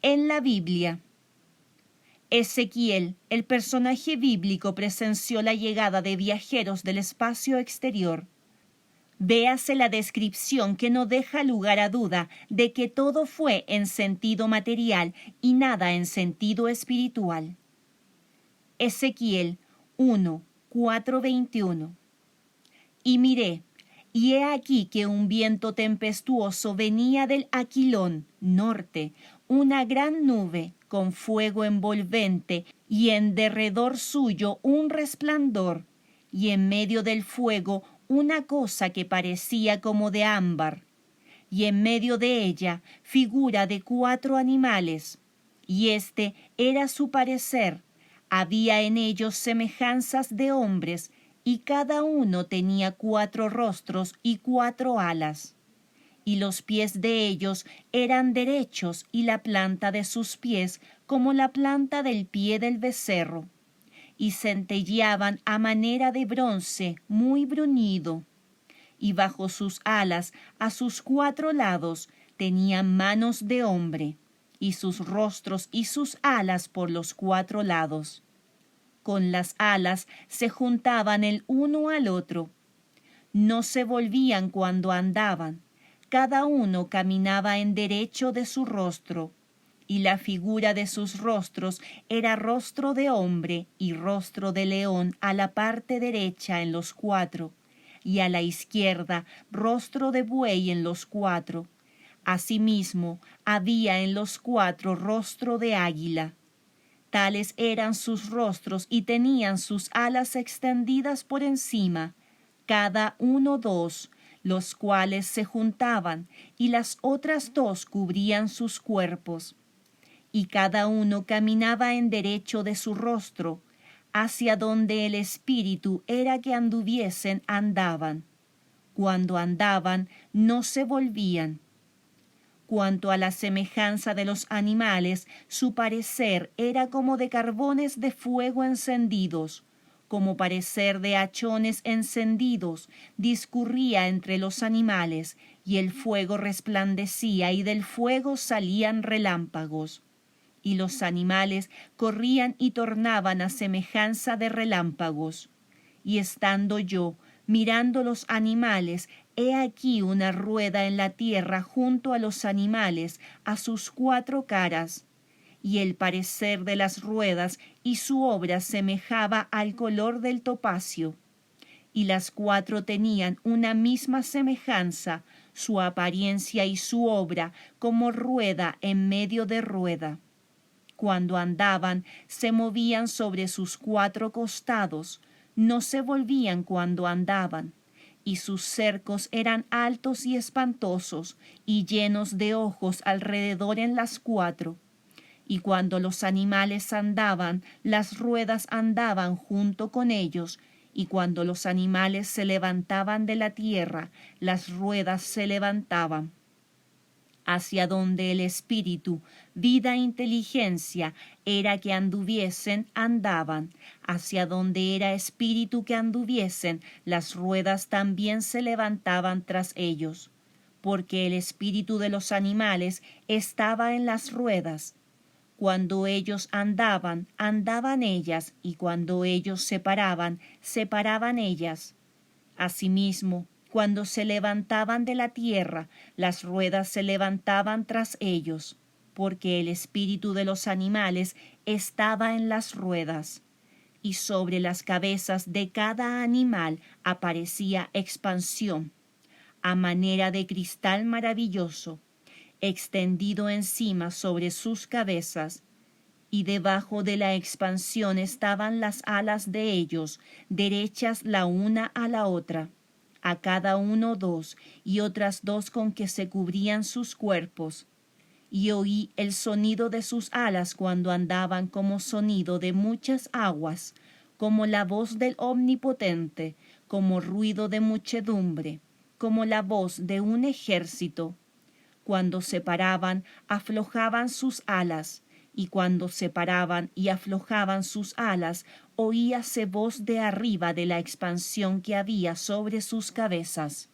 S1: En la Biblia, Ezequiel, el personaje bíblico, presenció la llegada de viajeros del espacio exterior. Véase la descripción que no deja lugar a duda de que todo fue en sentido material y nada en sentido espiritual. Ezequiel 1:4-21. Y miré, y he aquí que un viento tempestuoso venía del Aquilón, norte, una gran nube con fuego envolvente, y en derredor suyo un resplandor, y en medio del fuego una cosa que parecía como de ámbar, y en medio de ella figura de 4 animales, y este era su parecer. Había en ellos semejanzas de hombres, y cada uno tenía 4 rostros y 4 alas. Y los pies de ellos eran derechos, y la planta de sus pies como la planta del pie del becerro, y centelleaban a manera de bronce muy bruñido. Y bajo sus alas, a sus 4 lados, tenían manos de hombre, y sus rostros y sus alas por los 4 lados. Con las alas se juntaban el uno al otro. No se volvían cuando andaban. Cada uno caminaba en derecho de su rostro, y la figura de sus rostros era rostro de hombre y rostro de león a la parte derecha en los 4, y a la izquierda rostro de buey en los 4. Asimismo, había en los 4 rostro de águila. Tales eran sus rostros y tenían sus alas extendidas por encima, cada uno 2, los cuales se juntaban, y las otras 2 cubrían sus cuerpos. Y cada uno caminaba en derecho de su rostro, hacia donde el espíritu era que anduviesen andaban. Cuando andaban, no se volvían. Cuanto a la semejanza de los animales, su parecer era como de carbones de fuego encendidos, como parecer de hachones encendidos, discurría entre los animales, y el fuego resplandecía, y del fuego salían relámpagos. Y los animales corrían y tornaban a semejanza de relámpagos. Y estando yo mirando los animales, he aquí una rueda en la tierra junto a los animales, a sus 4 caras. Y el parecer de las ruedas y su obra semejaba al color del topacio. Y las 4 tenían una misma semejanza, su apariencia y su obra como rueda en medio de rueda. Cuando andaban, se movían sobre sus 4 costados, no se volvían cuando andaban, y sus cercos eran altos y espantosos, y llenos de ojos alrededor en las 4. Y cuando los animales andaban, las ruedas andaban junto con ellos, y cuando los animales se levantaban de la tierra, las ruedas se levantaban. Hacia donde el espíritu, vida e inteligencia, era que anduviesen, andaban. Hacia donde era espíritu que anduviesen, las ruedas también se levantaban tras ellos. Porque el espíritu de los animales estaba en las ruedas. Cuando ellos andaban, andaban ellas, y cuando ellos se paraban, se paraban ellas. Asimismo, cuando se levantaban de la tierra, las ruedas se levantaban tras ellos, porque el espíritu de los animales estaba en las ruedas, y sobre las cabezas de cada animal aparecía expansión, a manera de cristal maravilloso, extendido encima sobre sus cabezas, y debajo de la expansión estaban las alas de ellos, derechas la una a la otra, a cada uno 2, y otras 2 con que se cubrían sus cuerpos. Y oí el sonido de sus alas cuando andaban como sonido de muchas aguas, como la voz del Omnipotente, como ruido de muchedumbre, como la voz de un ejército. Cuando se paraban, aflojaban sus alas, y cuando se paraban y aflojaban sus alas, oíase voz de arriba de la expansión que había sobre sus cabezas.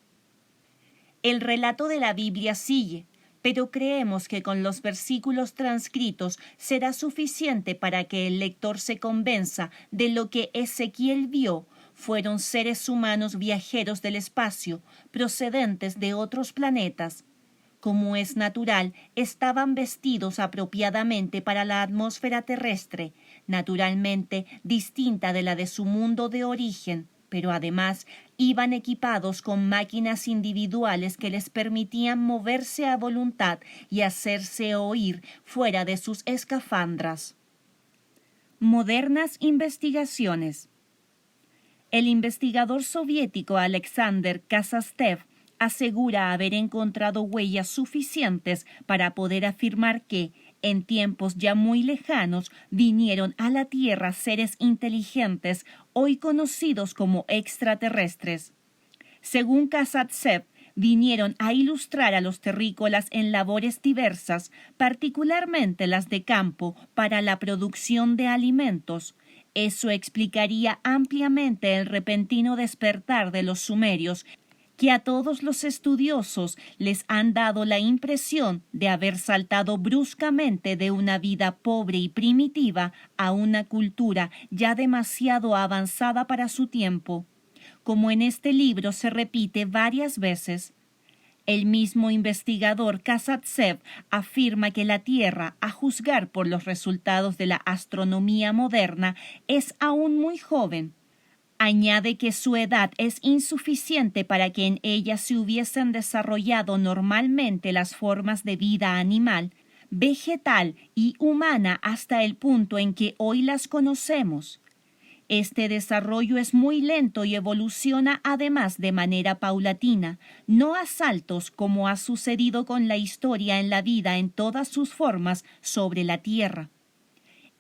S1: El relato de la Biblia sigue, pero creemos que con los versículos transcritos será suficiente para que el lector se convenza de lo que Ezequiel vio fueron seres humanos viajeros del espacio, procedentes de otros planetas. Como es natural, estaban vestidos apropiadamente para la atmósfera terrestre, naturalmente distinta de la de su mundo de origen, pero además iban equipados con máquinas individuales que les permitían moverse a voluntad y hacerse oír fuera de sus escafandras. Modernas investigaciones. El investigador soviético Alexander Kazastev asegura haber encontrado huellas suficientes para poder afirmar que, en tiempos ya muy lejanos vinieron a la Tierra seres inteligentes hoy conocidos como extraterrestres. Según Kazantsev, vinieron a ilustrar a los terrícolas en labores diversas, particularmente las de campo, para la producción de alimentos. Eso explicaría ampliamente el repentino despertar de los sumerios, que a todos los estudiosos les han dado la impresión de haber saltado bruscamente de una vida pobre y primitiva a una cultura ya demasiado avanzada para su tiempo. Como en este libro se repite varias veces, el mismo investigador Kazantsev afirma que la Tierra, a juzgar por los resultados de la astronomía moderna, es aún muy joven. Añade que su edad es insuficiente para que en ella se hubiesen desarrollado normalmente las formas de vida animal, vegetal y humana hasta el punto en que hoy las conocemos. Este desarrollo es muy lento y evoluciona además de manera paulatina, no a saltos como ha sucedido con la historia en la vida en todas sus formas sobre la Tierra.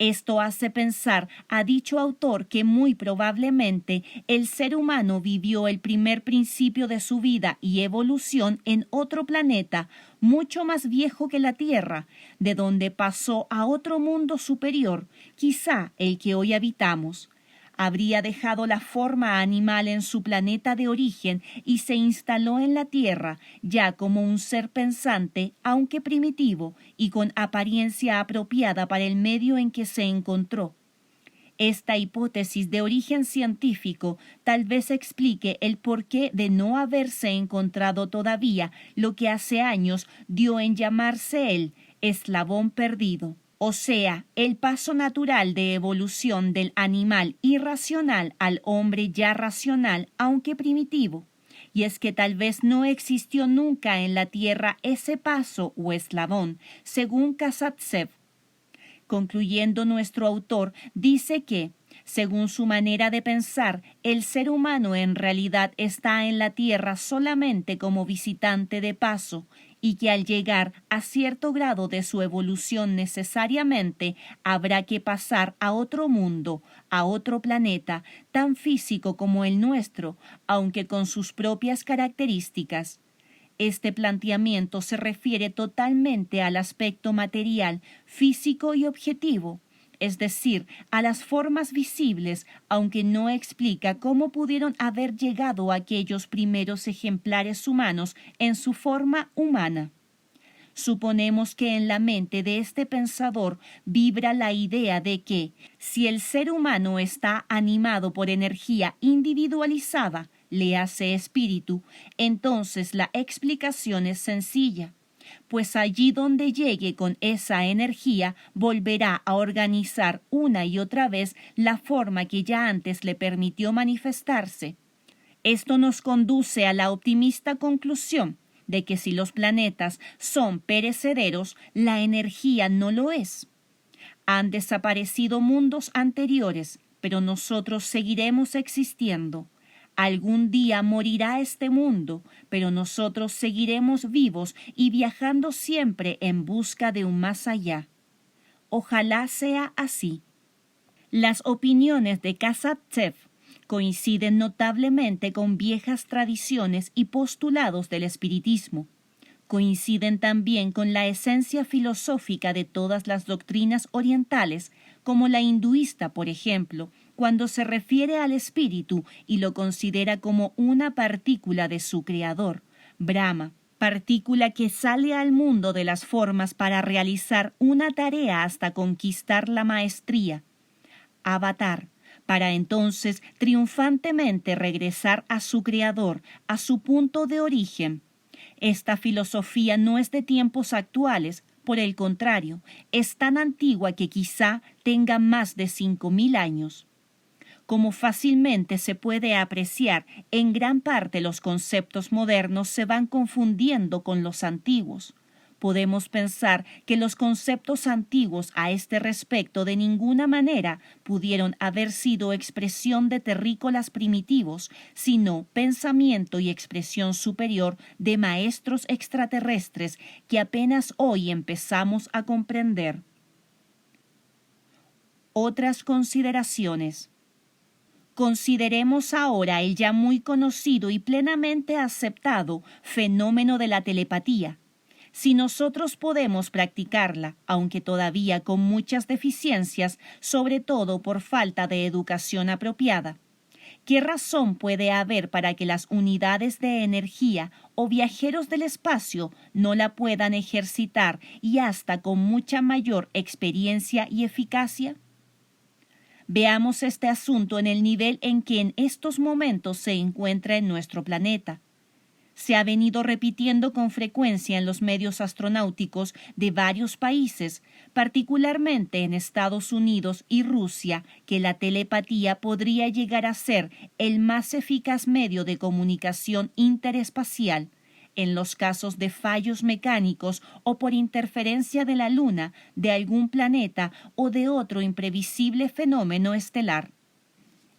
S1: Esto hace pensar a dicho autor que muy probablemente el ser humano vivió el primer principio de su vida y evolución en otro planeta mucho más viejo que la Tierra, de donde pasó a otro mundo superior, quizá el que hoy habitamos. Habría dejado la forma animal en su planeta de origen y se instaló en la Tierra ya como un ser pensante, aunque primitivo, y con apariencia apropiada para el medio en que se encontró. Esta hipótesis de origen científico tal vez explique el porqué de no haberse encontrado todavía lo que hace años dio en llamarse el eslabón perdido. O sea, el paso natural de evolución del animal irracional al hombre ya racional, aunque primitivo. Y es que tal vez no existió nunca en la Tierra ese paso o eslabón, según Kazantsev. Concluyendo, nuestro autor dice que, según su manera de pensar, el ser humano en realidad está en la Tierra solamente como visitante de paso, y que al llegar a cierto grado de su evolución necesariamente habrá que pasar a otro mundo, a otro planeta, tan físico como el nuestro, aunque con sus propias características. Este planteamiento se refiere totalmente al aspecto material, físico y objetivo, es decir, a las formas visibles, aunque no explica cómo pudieron haber llegado aquellos primeros ejemplares humanos en su forma humana. Suponemos que en la mente de este pensador vibra la idea de que, si el ser humano está animado por energía individualizada, le hace espíritu, entonces la explicación es sencilla, pues allí donde llegue con esa energía volverá a organizar una y otra vez la forma que ya antes le permitió manifestarse. Esto nos conduce a la optimista conclusión de que si los planetas son perecederos, la energía no lo es. Han desaparecido mundos anteriores, pero nosotros seguiremos existiendo. Algún día morirá este mundo, pero nosotros seguiremos vivos y viajando siempre en busca de un más allá. Ojalá sea así. Las opiniones de Kazantsev coinciden notablemente con viejas tradiciones y postulados del espiritismo. Coinciden también con la esencia filosófica de todas las doctrinas orientales, como la hinduista, por ejemplo, cuando se refiere al espíritu y lo considera como una partícula de su creador, Brahma, partícula que sale al mundo de las formas para realizar una tarea hasta conquistar la maestría, Avatar, para entonces triunfantemente regresar a su creador, a su punto de origen. Esta filosofía no es de tiempos actuales, por el contrario, es tan antigua que quizá tenga más de 5.000 años. Como fácilmente se puede apreciar, en gran parte los conceptos modernos se van confundiendo con los antiguos. podemos pensar que los conceptos antiguos a este respecto de ninguna manera pudieron haber sido expresión de terrícolas primitivos, sino pensamiento y expresión superior de maestros extraterrestres que apenas hoy empezamos a comprender. Otras consideraciones. Consideremos ahora el ya muy conocido y plenamente aceptado fenómeno de la telepatía. Si nosotros podemos practicarla, aunque todavía con muchas deficiencias, sobre todo por falta de educación apropiada, ¿qué razón puede haber para que las unidades de energía o viajeros del espacio no la puedan ejercitar y hasta con mucha mayor experiencia y eficacia? Veamos este asunto en el nivel en que en estos momentos se encuentra en nuestro planeta. Se ha venido repitiendo con frecuencia en los medios astronáuticos de varios países, particularmente en Estados Unidos y Rusia, que la telepatía podría llegar a ser el más eficaz medio de comunicación interespacial, en los casos de fallos mecánicos o por interferencia de la Luna, de algún planeta o de otro imprevisible fenómeno estelar.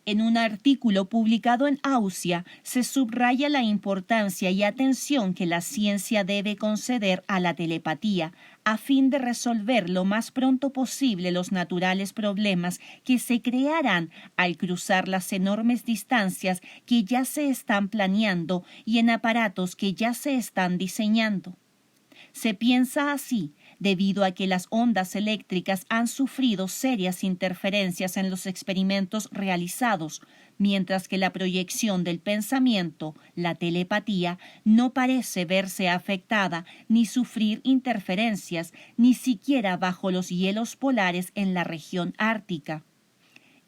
S1: En un artículo publicado en AUSIA se subraya la importancia y atención que la ciencia debe conceder a la telepatía a fin de resolver lo más pronto posible los naturales problemas que se crearán al cruzar las enormes distancias que ya se están planeando y en aparatos que ya se están diseñando. Se piensa así debido a que las ondas eléctricas han sufrido serias interferencias en los experimentos realizados, mientras que la proyección del pensamiento, la telepatía, no parece verse afectada ni sufrir interferencias, ni siquiera bajo los hielos polares en la región ártica.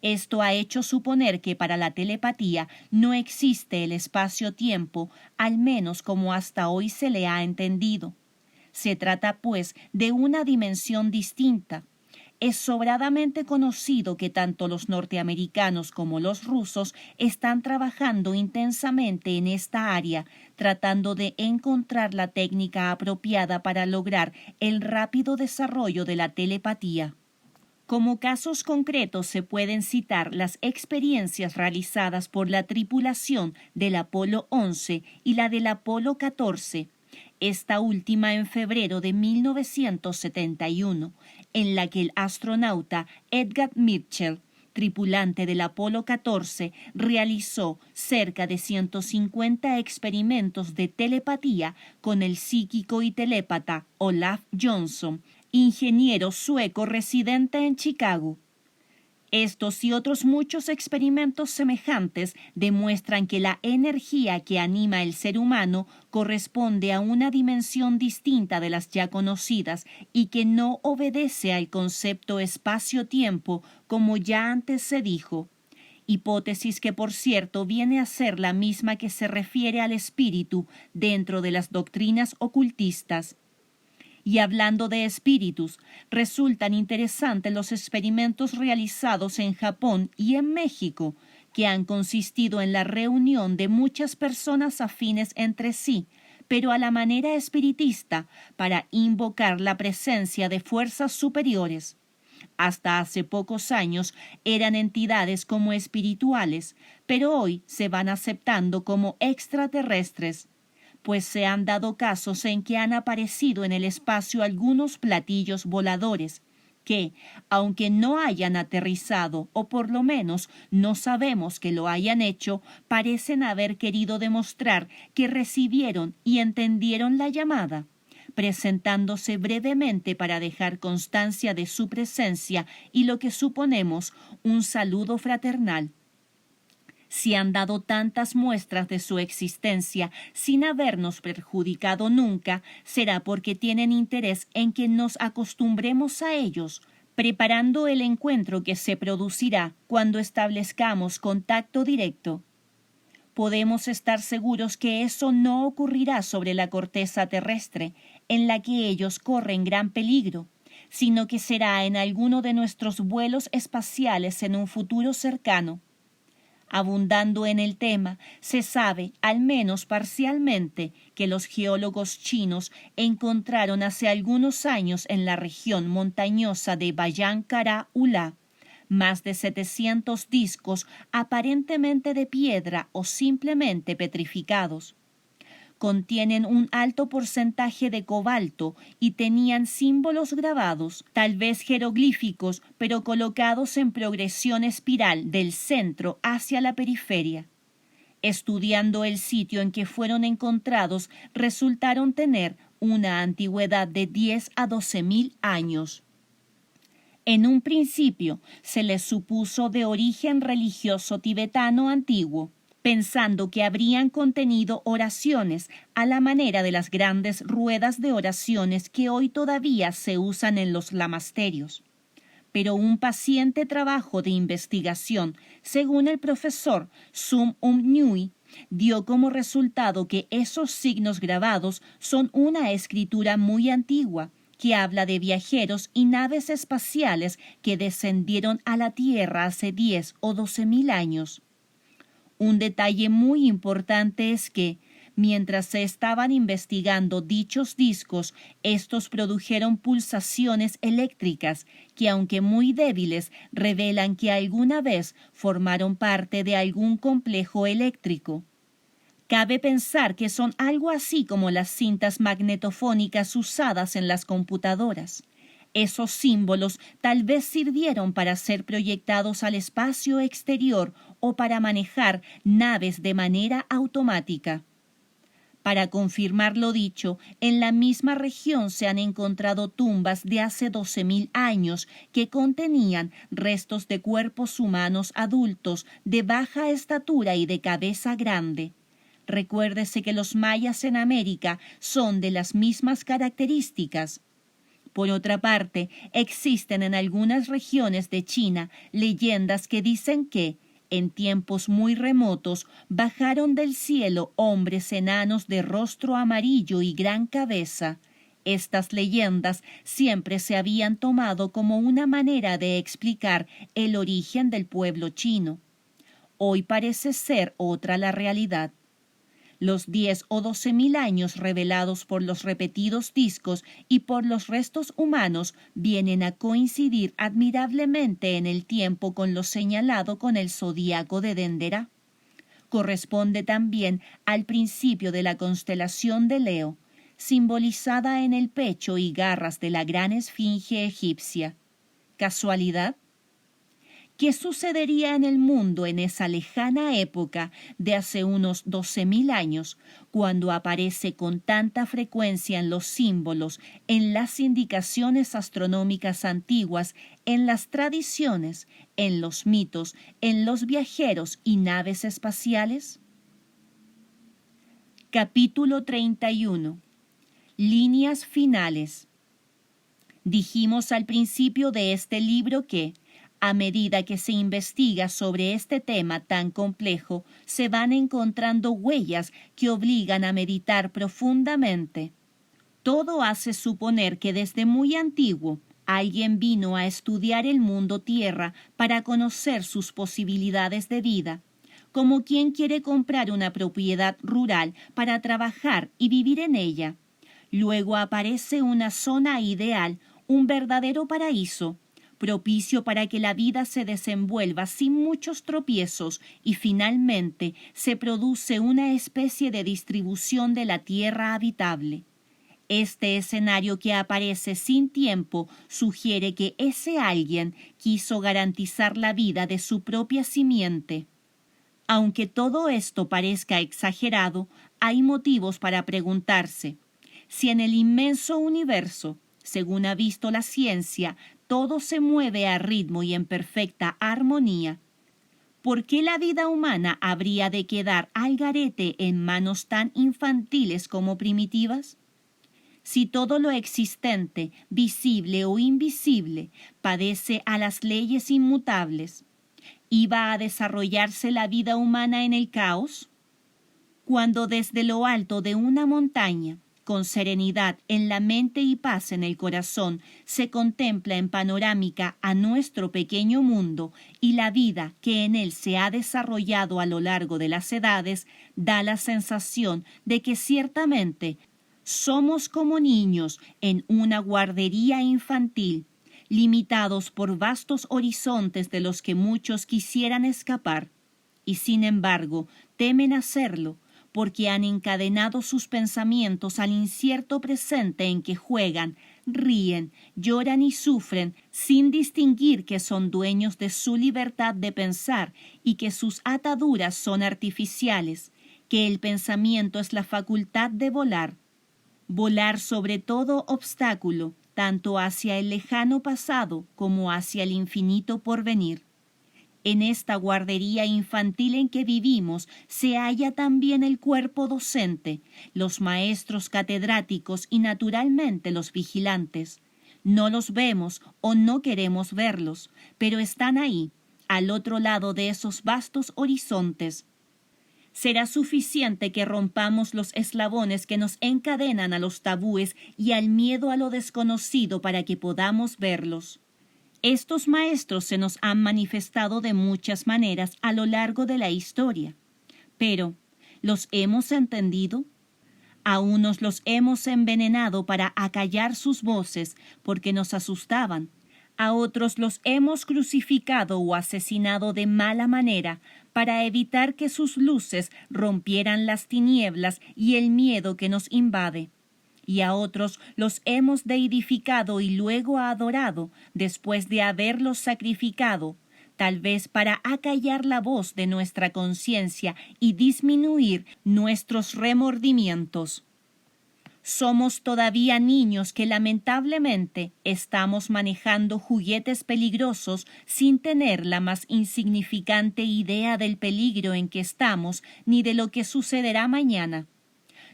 S1: Esto ha hecho suponer que para la telepatía no existe el espacio-tiempo, al menos como hasta hoy se le ha entendido. Se trata, pues, de una dimensión distinta. Es sobradamente conocido que tanto los norteamericanos como los rusos están trabajando intensamente en esta área, tratando de encontrar la técnica apropiada para lograr el rápido desarrollo de la telepatía. Como casos concretos se pueden citar las experiencias realizadas por la tripulación del Apolo 11 y la del Apolo 14, esta última en febrero de 1971, en la que el astronauta Edgar Mitchell, tripulante del Apolo 14, realizó cerca de 150 experimentos de telepatía con el psíquico y telépata Olaf Johnson, ingeniero sueco residente en Chicago. Estos y otros muchos experimentos semejantes demuestran que la energía que anima el ser humano corresponde a una dimensión distinta de las ya conocidas y que no obedece al concepto espacio-tiempo como ya antes se dijo, hipótesis que por cierto viene a ser la misma que se refiere al espíritu dentro de las doctrinas ocultistas. Y hablando de espíritus, resultan interesantes los experimentos realizados en Japón y en México, que han consistido en la reunión de muchas personas afines entre sí, pero a la manera espiritista, para invocar la presencia de fuerzas superiores. Hasta hace pocos años eran entidades como espirituales, pero hoy se van aceptando como extraterrestres, pues se han dado casos en que han aparecido en el espacio algunos platillos voladores que, aunque no hayan aterrizado o por lo menos no sabemos que lo hayan hecho, parecen haber querido demostrar que recibieron y entendieron la llamada, presentándose brevemente para dejar constancia de su presencia y lo que suponemos un saludo fraternal. Si han dado tantas muestras de su existencia sin habernos perjudicado nunca, será porque tienen interés en que nos acostumbremos a ellos, preparando el encuentro que se producirá cuando establezcamos contacto directo. Podemos estar seguros que eso no ocurrirá sobre la corteza terrestre, en la que ellos corren gran peligro, sino que será en alguno de nuestros vuelos espaciales en un futuro cercano. Abundando en el tema, se sabe, al menos parcialmente, que los geólogos chinos encontraron hace algunos años en la región montañosa de Bayan Kara Ula más de 700 discos aparentemente de piedra o simplemente petrificados. Contienen un alto porcentaje de cobalto y tenían símbolos grabados, tal vez jeroglíficos, pero colocados en progresión espiral del centro hacia la periferia. Estudiando el sitio en que fueron encontrados, resultaron tener una antigüedad de 10 a 12.000 años. En un principio se les supuso de origen religioso tibetano antiguo, pensando que habrían contenido oraciones a la manera de las grandes ruedas de oraciones que hoy todavía se usan en los lamasterios. Pero un paciente trabajo de investigación, según el profesor Sum Nyui, dio como resultado que esos signos grabados son una escritura muy antigua, que habla de viajeros y naves espaciales que descendieron a la Tierra hace 10 o 12.000 años. Un detalle muy importante es que, mientras se estaban investigando dichos discos, estos produjeron pulsaciones eléctricas que, aunque muy débiles, revelan que alguna vez formaron parte de algún complejo eléctrico. Cabe pensar que son algo así como las cintas magnetofónicas usadas en las computadoras. Esos símbolos tal vez sirvieron para ser proyectados al espacio exterior o para manejar naves de manera automática. Para confirmar lo dicho, en la misma región se han encontrado tumbas de hace 12.000 años que contenían restos de cuerpos humanos adultos de baja estatura y de cabeza grande. Recuérdese que los mayas en América son de las mismas características. Por otra parte, existen en algunas regiones de China leyendas que dicen que, en tiempos muy remotos, bajaron del cielo hombres enanos de rostro amarillo y gran cabeza. Estas leyendas siempre se habían tomado como una manera de explicar el origen del pueblo chino. Hoy parece ser otra la realidad. Los 10 o 12.000 años revelados por los repetidos discos y por los restos humanos vienen a coincidir admirablemente en el tiempo con lo señalado con el zodíaco de Dendera. Corresponde también al principio de la constelación de Leo, simbolizada en el pecho y garras de la gran esfinge egipcia. ¿Casualidad? ¿Qué sucedería en el mundo en esa lejana época de hace unos 12.000 años, cuando aparece con tanta frecuencia en los símbolos, en las indicaciones astronómicas antiguas, en las tradiciones, en los mitos, en los viajeros y naves espaciales? Capítulo 31. Líneas finales. Dijimos al principio de este libro que, a medida que se investiga sobre este tema tan complejo, se van encontrando huellas que obligan a meditar profundamente. Todo hace suponer que desde muy antiguo alguien vino a estudiar el mundo tierra para conocer sus posibilidades de vida, como quien quiere comprar una propiedad rural para trabajar y vivir en ella. Luego aparece una zona ideal, un verdadero paraíso, propicio para que la vida se desenvuelva sin muchos tropiezos y finalmente se produce una especie de distribución de la tierra habitable. Este escenario que aparece sin tiempo sugiere que ese alguien quiso garantizar la vida de su propia simiente. Aunque todo esto parezca exagerado, hay motivos para preguntarse si en el inmenso universo, según ha visto la ciencia, todo se mueve a ritmo y en perfecta armonía, ¿por qué la vida humana habría de quedar al garete en manos tan infantiles como primitivas? Si todo lo existente, visible o invisible, padece a las leyes inmutables, ¿iba a desarrollarse la vida humana en el caos? Cuando desde lo alto de una montaña, con serenidad en la mente y paz en el corazón, se contempla en panorámica a nuestro pequeño mundo y la vida que en él se ha desarrollado a lo largo de las edades, da la sensación de que ciertamente somos como niños en una guardería infantil, limitados por vastos horizontes de los que muchos quisieran escapar, y sin embargo temen hacerlo, porque han encadenado sus pensamientos al incierto presente en que juegan, ríen, lloran y sufren, sin distinguir que son dueños de su libertad de pensar y que sus ataduras son artificiales, que el pensamiento es la facultad de volar sobre todo obstáculo, tanto hacia el lejano pasado como hacia el infinito porvenir. En esta guardería infantil en que vivimos se halla también el cuerpo docente, los maestros catedráticos y naturalmente los vigilantes. No los vemos o no queremos verlos, pero están ahí, al otro lado de esos vastos horizontes. Será suficiente que rompamos los eslabones que nos encadenan a los tabúes y al miedo a lo desconocido para que podamos verlos. Estos maestros se nos han manifestado de muchas maneras a lo largo de la historia, pero ¿los hemos entendido? A unos los hemos envenenado para acallar sus voces porque nos asustaban, a otros los hemos crucificado o asesinado de mala manera para evitar que sus luces rompieran las tinieblas y el miedo que nos invade. Y a otros los hemos deidificado y luego adorado después de haberlos sacrificado, tal vez para acallar la voz de nuestra conciencia y disminuir nuestros remordimientos. Somos todavía niños que lamentablemente estamos manejando juguetes peligrosos sin tener la más insignificante idea del peligro en que estamos ni de lo que sucederá mañana.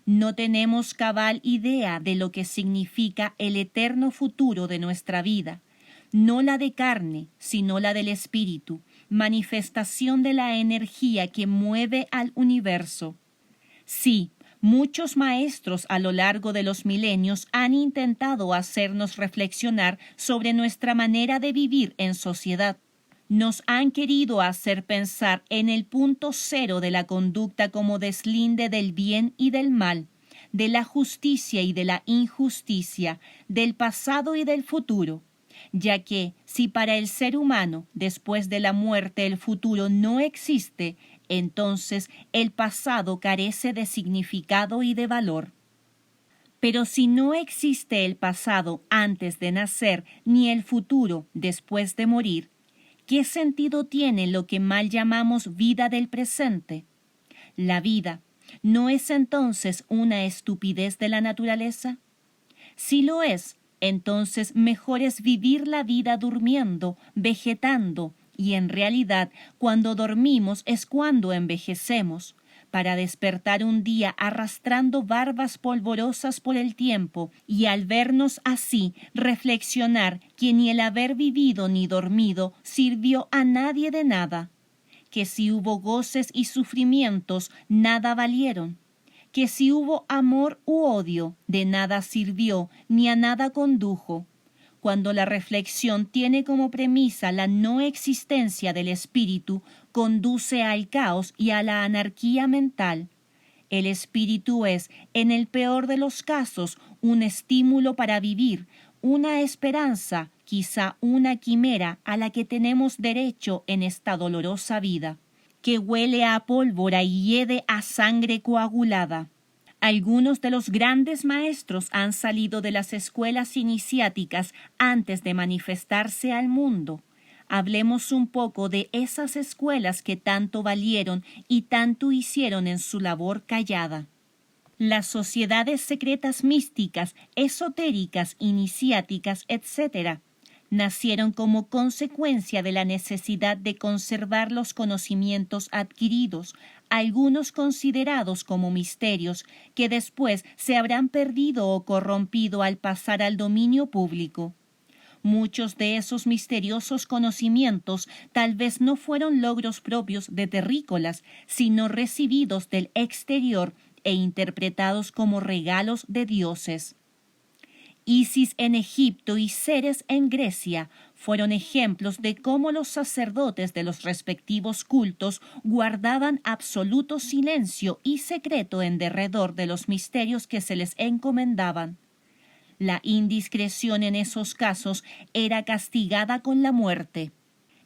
S1: No tenemos cabal idea de lo que significa el eterno futuro de nuestra vida, no la de carne, sino la del espíritu, manifestación de la energía que mueve al universo. Sí, muchos maestros a lo largo de los milenios han intentado hacernos reflexionar sobre nuestra manera de vivir en sociedad. Nos han querido hacer pensar en el punto cero de la conducta como deslinde del bien y del mal, de la justicia y de la injusticia, del pasado y del futuro, ya que si para el ser humano después de la muerte el futuro no existe, entonces el pasado carece de significado y de valor. Pero si no existe el pasado antes de nacer ni el futuro después de morir, ¿qué sentido tiene lo que mal llamamos vida del presente? La vida, ¿no es entonces una estupidez de la naturaleza? Si lo es, entonces mejor es vivir la vida durmiendo, vegetando, y en realidad cuando dormimos es cuando envejecemos, para despertar un día arrastrando barbas polvorosas por el tiempo y al vernos así reflexionar que ni el haber vivido ni dormido sirvió a nadie de nada, que si hubo goces y sufrimientos nada valieron, que si hubo amor u odio de nada sirvió ni a nada condujo. Cuando la reflexión tiene como premisa la no existencia del espíritu, conduce al caos y a la anarquía mental. El espíritu es, en el peor de los casos, un estímulo para vivir, una esperanza, quizá una quimera a la que tenemos derecho en esta dolorosa vida, que huele a pólvora y hiede a sangre coagulada. Algunos de los grandes maestros han salido de las escuelas iniciáticas antes de manifestarse al mundo. Hablemos un poco de esas escuelas que tanto valieron y tanto hicieron en su labor callada. Las sociedades secretas místicas, esotéricas, iniciáticas, etc., nacieron como consecuencia de la necesidad de conservar los conocimientos adquiridos, algunos considerados como misterios, que después se habrán perdido o corrompido al pasar al dominio público. Muchos de esos misteriosos conocimientos tal vez no fueron logros propios de terrícolas, sino recibidos del exterior e interpretados como regalos de dioses. Isis en Egipto y Ceres en Grecia fueron ejemplos de cómo los sacerdotes de los respectivos cultos guardaban absoluto silencio y secreto en derredor de los misterios que se les encomendaban. La indiscreción en esos casos era castigada con la muerte.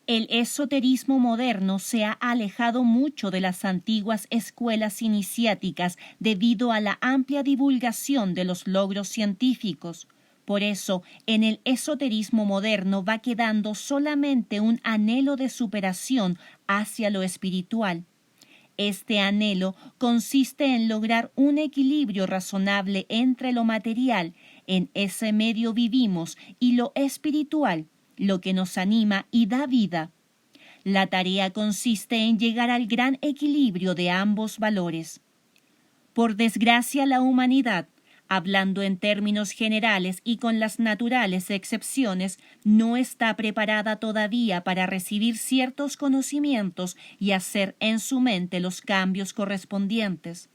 S1: El esoterismo moderno se ha alejado mucho de las antiguas escuelas iniciáticas debido a la amplia divulgación de los logros científicos. Por eso, en el esoterismo moderno va quedando solamente un anhelo de superación hacia lo espiritual. Este anhelo consiste en lograr un equilibrio razonable entre lo material, en ese medio vivimos, y lo espiritual, lo que nos anima y da vida. La tarea consiste en llegar al gran equilibrio de ambos valores. Por desgracia, la humanidad, hablando en términos generales y con las naturales excepciones, no está preparada todavía para recibir ciertos conocimientos y hacer en su mente los cambios correspondientes.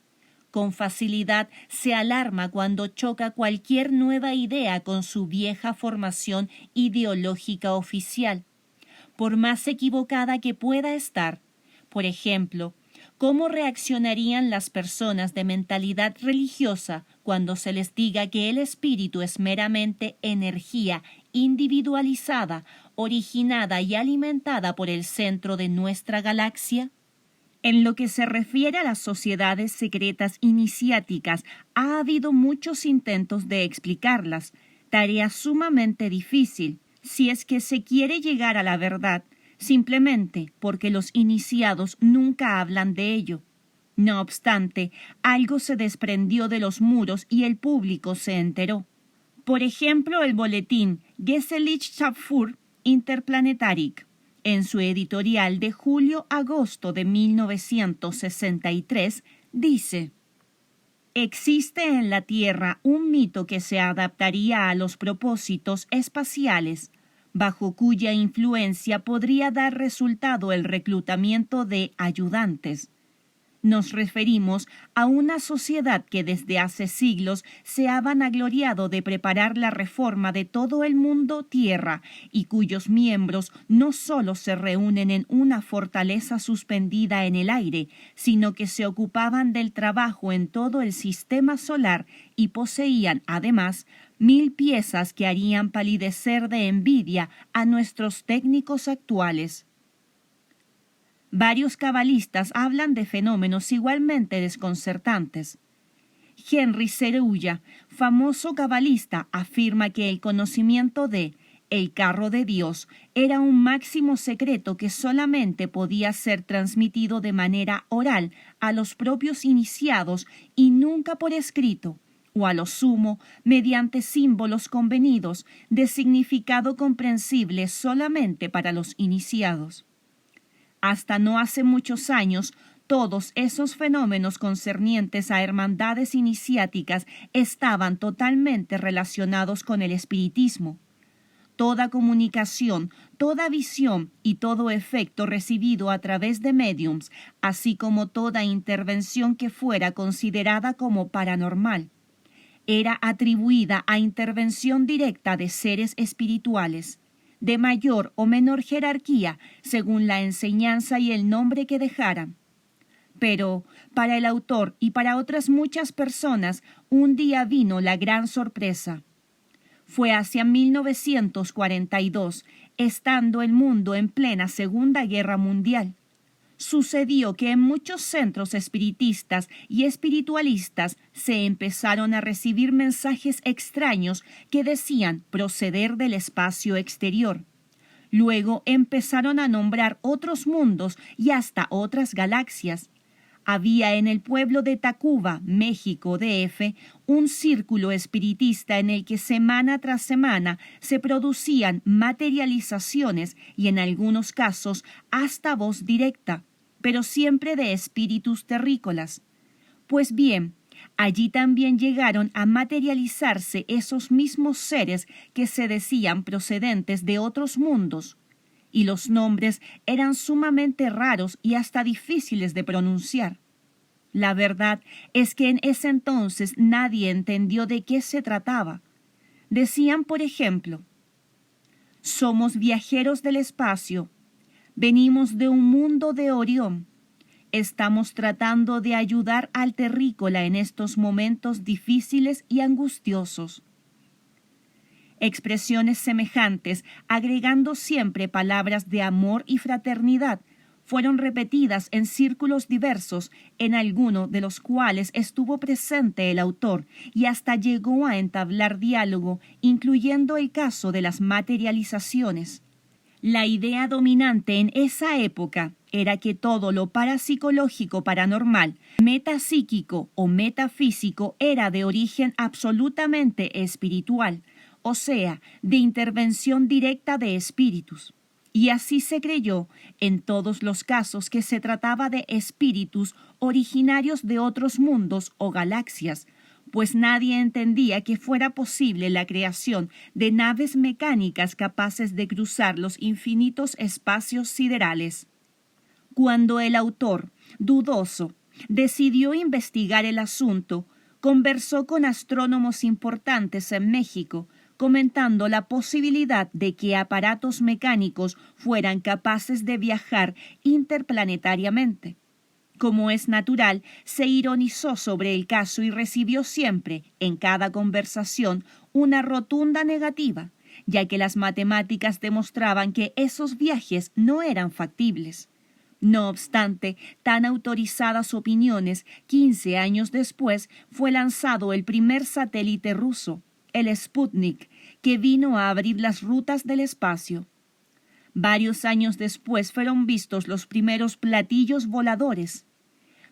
S1: Con facilidad se alarma cuando choca cualquier nueva idea con su vieja formación ideológica oficial, por más equivocada que pueda estar. Por ejemplo, ¿cómo reaccionarían las personas de mentalidad religiosa cuando se les diga que el espíritu es meramente energía individualizada, originada y alimentada por el centro de nuestra galaxia? En lo que se refiere a las sociedades secretas iniciáticas, ha habido muchos intentos de explicarlas, tarea sumamente difícil, si es que se quiere llegar a la verdad, simplemente porque los iniciados nunca hablan de ello. No obstante, algo se desprendió de los muros y el público se enteró. Por ejemplo, el boletín Gesellige Schafur Interplanetarik, en su editorial de julio-agosto de 1963, dice: existe en la Tierra un mito que se adaptaría a los propósitos espaciales, bajo cuya influencia podría dar resultado el reclutamiento de ayudantes. Nos referimos a una sociedad que desde hace siglos se ha vanagloriado de preparar la reforma de todo el mundo tierra y cuyos miembros no solo se reúnen en una fortaleza suspendida en el aire, sino que se ocupaban del trabajo en todo el sistema solar y poseían, además, 1000 piezas que harían palidecer de envidia a nuestros técnicos actuales. Varios cabalistas hablan de fenómenos igualmente desconcertantes. Henry Sereuya, famoso cabalista, afirma que el conocimiento de el carro de Dios era un máximo secreto que solamente podía ser transmitido de manera oral a los propios iniciados y nunca por escrito, o a lo sumo mediante símbolos convenidos de significado comprensible solamente para los iniciados. Hasta no hace muchos años, todos esos fenómenos concernientes a hermandades iniciáticas estaban totalmente relacionados con el espiritismo. Toda comunicación, toda visión y todo efecto recibido a través de médiums, así como toda intervención que fuera considerada como paranormal, era atribuida a intervención directa de seres espirituales, de mayor o menor jerarquía, según la enseñanza y el nombre que dejaran. Pero, para el autor y para otras muchas personas, un día vino la gran sorpresa. Fue hacia 1942, estando el mundo en plena Segunda Guerra Mundial. Sucedió que en muchos centros espiritistas y espiritualistas se empezaron a recibir mensajes extraños que decían proceder del espacio exterior. Luego empezaron a nombrar otros mundos y hasta otras galaxias. Había en el pueblo de Tacuba, México, DF, un círculo espiritista en el que semana tras semana se producían materializaciones y en algunos casos hasta voz directa, pero siempre de espíritus terrícolas. Pues bien, allí también llegaron a materializarse esos mismos seres que se decían procedentes de otros mundos, y los nombres eran sumamente raros y hasta difíciles de pronunciar. La verdad es que en ese entonces nadie entendió de qué se trataba. Decían, por ejemplo, somos viajeros del espacio, venimos de un mundo de Orión, estamos tratando de ayudar al terrícola en estos momentos difíciles y angustiosos. Expresiones semejantes, agregando siempre palabras de amor y fraternidad, fueron repetidas en círculos diversos, en alguno de los cuales estuvo presente el autor y hasta llegó a entablar diálogo, incluyendo el caso de las materializaciones. La idea dominante en esa época era que todo lo parapsicológico paranormal, metapsíquico o metafísico era de origen absolutamente espiritual, o sea, de intervención directa de espíritus. Y así se creyó en todos los casos que se trataba de espíritus originarios de otros mundos o galaxias, pues nadie entendía que fuera posible la creación de naves mecánicas capaces de cruzar los infinitos espacios siderales. Cuando el autor, dudoso, decidió investigar el asunto, conversó con astrónomos importantes en México, comentando la posibilidad de que aparatos mecánicos fueran capaces de viajar interplanetariamente. Como es natural, se ironizó sobre el caso y recibió siempre, en cada conversación, una rotunda negativa, ya que las matemáticas demostraban que esos viajes no eran factibles. No obstante tan autorizadas opiniones, 15 años después fue lanzado el primer satélite ruso, el Sputnik, que vino a abrir las rutas del espacio. Varios años después fueron vistos los primeros platillos voladores.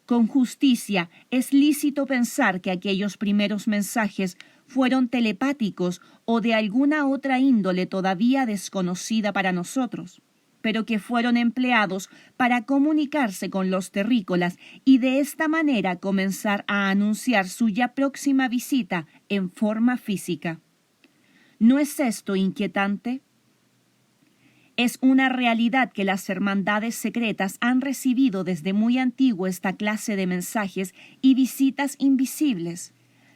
S1: Con justicia es lícito pensar que aquellos primeros mensajes fueron telepáticos o de alguna otra índole todavía desconocida para nosotros, pero que fueron empleados para comunicarse con los terrícolas y de esta manera comenzar a anunciar su ya próxima visita en forma física. ¿No es esto inquietante? Es una realidad que las hermandades secretas han recibido desde muy antiguo esta clase de mensajes y visitas invisibles.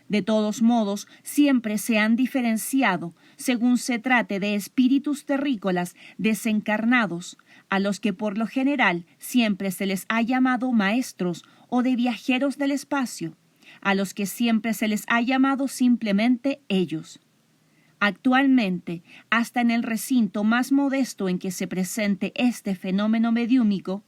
S1: De todos modos, siempre se han diferenciado, según se trate de espíritus terrícolas desencarnados, a los que por lo general siempre se les ha llamado maestros o de viajeros del espacio, a los que siempre se les ha llamado simplemente ellos. Actualmente, hasta en el recinto más modesto en que se presente este fenómeno mediúmico,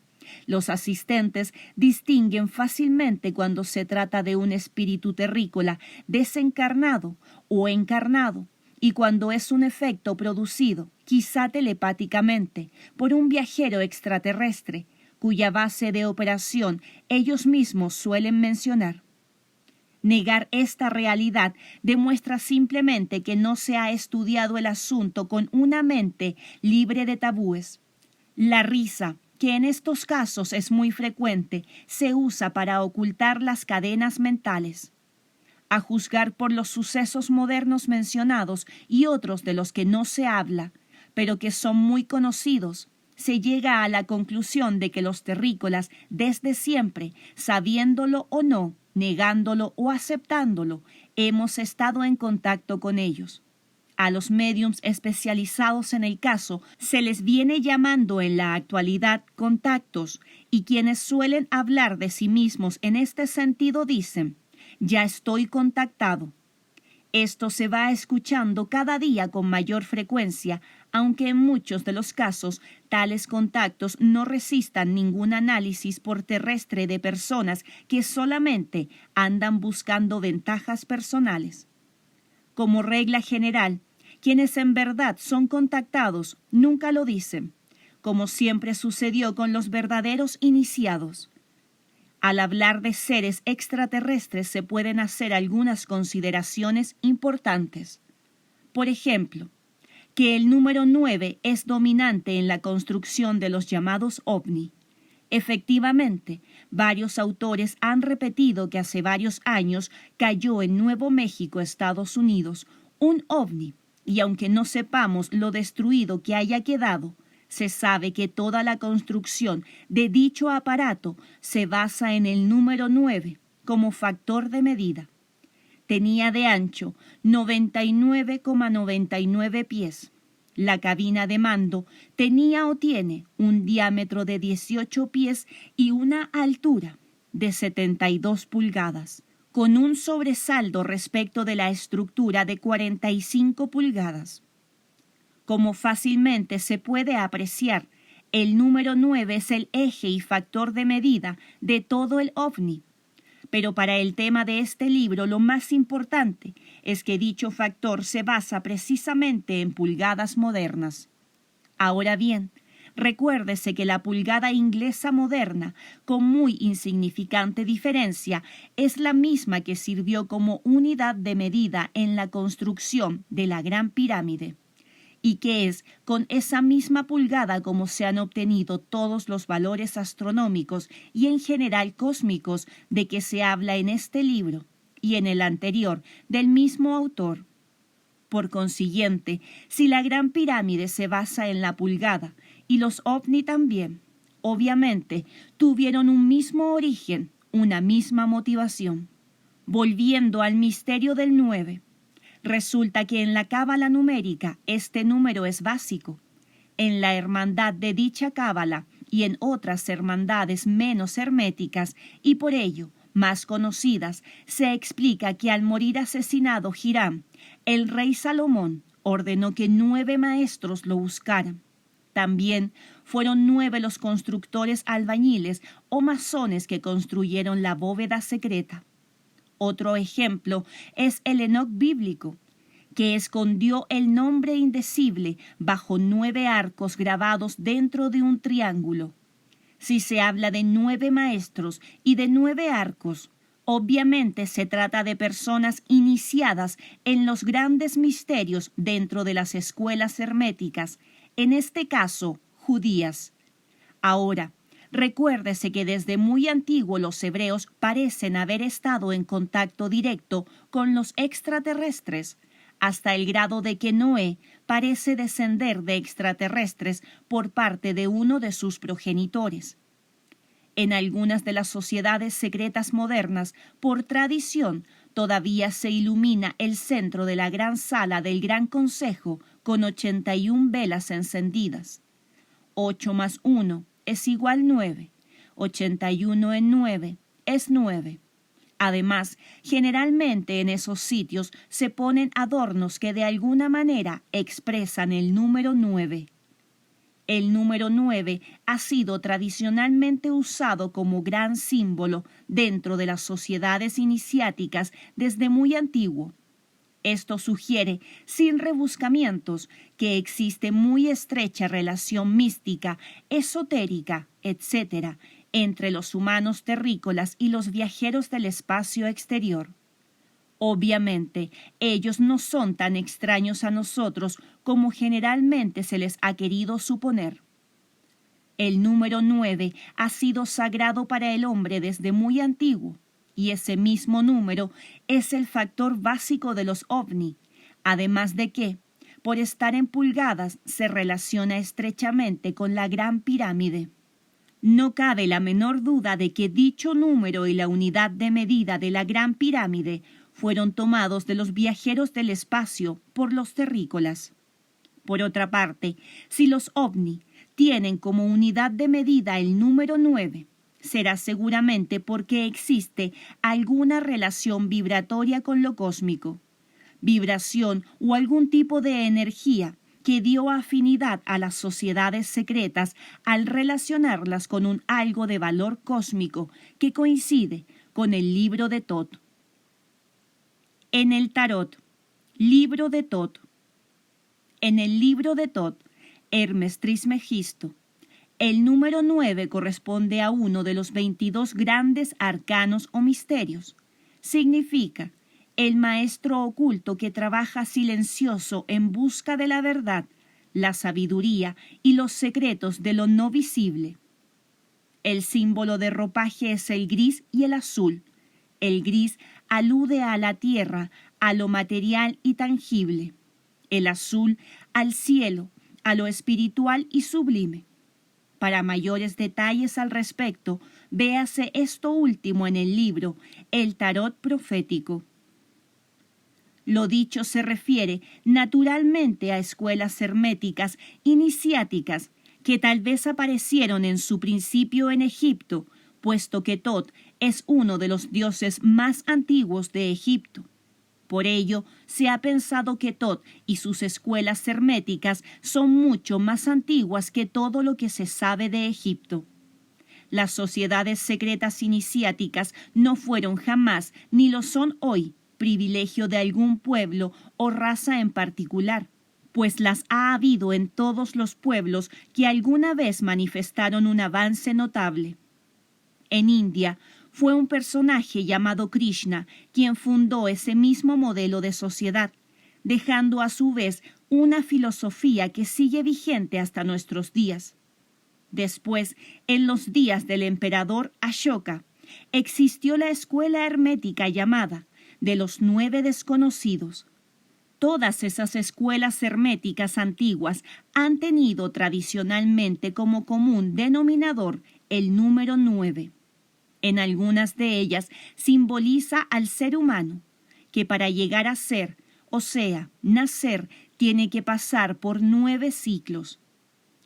S1: los asistentes distinguen fácilmente cuando se trata de un espíritu terrícola desencarnado o encarnado, y cuando es un efecto producido, quizá telepáticamente, por un viajero extraterrestre, cuya base de operación ellos mismos suelen mencionar. Negar esta realidad demuestra simplemente que no se ha estudiado el asunto con una mente libre de tabúes. La risa, que en estos casos es muy frecuente, se usa para ocultar las cadenas mentales. A juzgar por los sucesos modernos mencionados y otros de los que no se habla, pero que son muy conocidos, se llega a la conclusión de que los terrícolas, desde siempre, sabiéndolo o no, negándolo o aceptándolo, hemos estado en contacto con ellos. A los médiums especializados en el caso se les viene llamando en la actualidad contactos, y quienes suelen hablar de sí mismos en este sentido dicen: ya estoy contactado. Esto se va escuchando cada día con mayor frecuencia, aunque en muchos de los casos tales contactos no resistan ningún análisis por terrestre de personas que solamente andan buscando ventajas personales. Como regla general, quienes en verdad son contactados nunca lo dicen, como siempre sucedió con los verdaderos iniciados. Al hablar de seres extraterrestres se pueden hacer algunas consideraciones importantes. Por ejemplo, que el número 9 es dominante en la construcción de los llamados ovni. Efectivamente, varios autores han repetido que hace varios años cayó en Nuevo México, Estados Unidos, un ovni, y aunque no sepamos lo destruido que haya quedado, Se sabe que toda la construcción de dicho aparato se basa en el número 9 como factor de medida. Tenía de ancho 99,99 pies. La cabina de mando tenía o tiene un diámetro de 18 pies y una altura de 72 pulgadas, con un sobresaldo respecto de la estructura de 45 pulgadas. Como fácilmente se puede apreciar, el número 9 es el eje y factor de medida de todo el ovni. Pero para el tema de este libro lo más importante es que dicho factor se basa precisamente en pulgadas modernas. Ahora bien, recuérdese que la pulgada inglesa moderna, con muy insignificante diferencia, es la misma que sirvió como unidad de medida en la construcción de la Gran Pirámide, y que es con esa misma pulgada como se han obtenido todos los valores astronómicos y en general cósmicos de que se habla en este libro y en el anterior del mismo autor. Por consiguiente, si la Gran Pirámide se basa en la pulgada y los ovni también, obviamente tuvieron un mismo origen, una misma motivación. Volviendo al misterio del 9. Resulta que en la cábala numérica este número es básico. En la hermandad de dicha cábala y en otras hermandades menos herméticas y por ello más conocidas, se explica que al morir asesinado Hiram, el rey Salomón ordenó que 9 maestros lo buscaran. También fueron 9 los constructores albañiles o masones que construyeron la bóveda secreta. Otro ejemplo es el Enoc bíblico, que escondió el nombre indecible bajo 9 arcos grabados dentro de un triángulo. Si se habla de 9 maestros y de 9 arcos, obviamente se trata de personas iniciadas en los grandes misterios dentro de las escuelas herméticas, en este caso, judías. Ahora, recuérdese que desde muy antiguo los hebreos parecen haber estado en contacto directo con los extraterrestres, hasta el grado de que Noé parece descender de extraterrestres por parte de uno de sus progenitores. En algunas de las sociedades secretas modernas, por tradición, todavía se ilumina el centro de la gran sala del Gran Consejo con 81 velas encendidas. 8 más 1 es igual 9. 81 en 9 es 9. Además, generalmente en esos sitios se ponen adornos que de alguna manera expresan el número 9. El número 9 ha sido tradicionalmente usado como gran símbolo dentro de las sociedades iniciáticas desde muy antiguo. Esto sugiere, sin rebuscamientos, que existe muy estrecha relación mística, esotérica, etc., entre los humanos terrícolas y los viajeros del espacio exterior. Obviamente, ellos no son tan extraños a nosotros como generalmente se les ha querido suponer. El número 9 ha sido sagrado para el hombre desde muy antiguo, y ese mismo número es el factor básico de los ovni, además de que, por estar en pulgadas, se relaciona estrechamente con la Gran Pirámide. No cabe la menor duda de que dicho número y la unidad de medida de la Gran Pirámide fueron tomados de los viajeros del espacio por los terrícolas. Por otra parte, si los ovni tienen como unidad de medida el número 9, será seguramente porque existe alguna relación vibratoria con lo cósmico, vibración o algún tipo de energía que dio afinidad a las sociedades secretas al relacionarlas con un algo de valor cósmico que coincide con el libro de Tot. En el tarot, libro de Tot. En el libro de Tot, Hermes Trismegisto, el número 9 corresponde a uno de los 22 grandes arcanos o misterios. Significa el maestro oculto que trabaja silencioso en busca de la verdad, la sabiduría y los secretos de lo no visible. El símbolo de ropaje es el gris y el azul. El gris alude a la tierra, a lo material y tangible. El azul al cielo, a lo espiritual y sublime. Para mayores detalles al respecto, véase esto último en el libro El Tarot Profético. Lo dicho se refiere naturalmente a escuelas herméticas iniciáticas que tal vez aparecieron en su principio en Egipto, puesto que Tot es uno de los dioses más antiguos de Egipto. Por ello, se ha pensado que Tot y sus escuelas herméticas son mucho más antiguas que todo lo que se sabe de Egipto. Las sociedades secretas iniciáticas no fueron jamás, ni lo son hoy, privilegio de algún pueblo o raza en particular, pues las ha habido en todos los pueblos que alguna vez manifestaron un avance notable. En India fue un personaje llamado Krishna quien fundó ese mismo modelo de sociedad, dejando a su vez una filosofía que sigue vigente hasta nuestros días. Después, en los días del emperador Ashoka, existió la escuela hermética llamada de los 9 desconocidos. Todas esas escuelas herméticas antiguas han tenido tradicionalmente como común denominador el número 9. En algunas de ellas simboliza al ser humano, que para llegar a ser, o sea, nacer, tiene que pasar por 9 ciclos.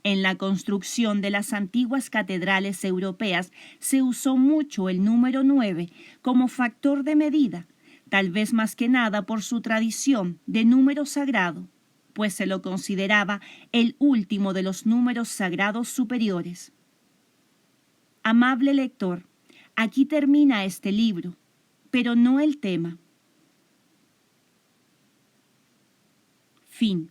S1: En la construcción de las antiguas catedrales europeas se usó mucho el número 9 como factor de medida, tal vez más que nada por su tradición de número sagrado, pues se lo consideraba el último de los números sagrados superiores. Amable lector, aquí termina este libro, pero no el tema. Fin.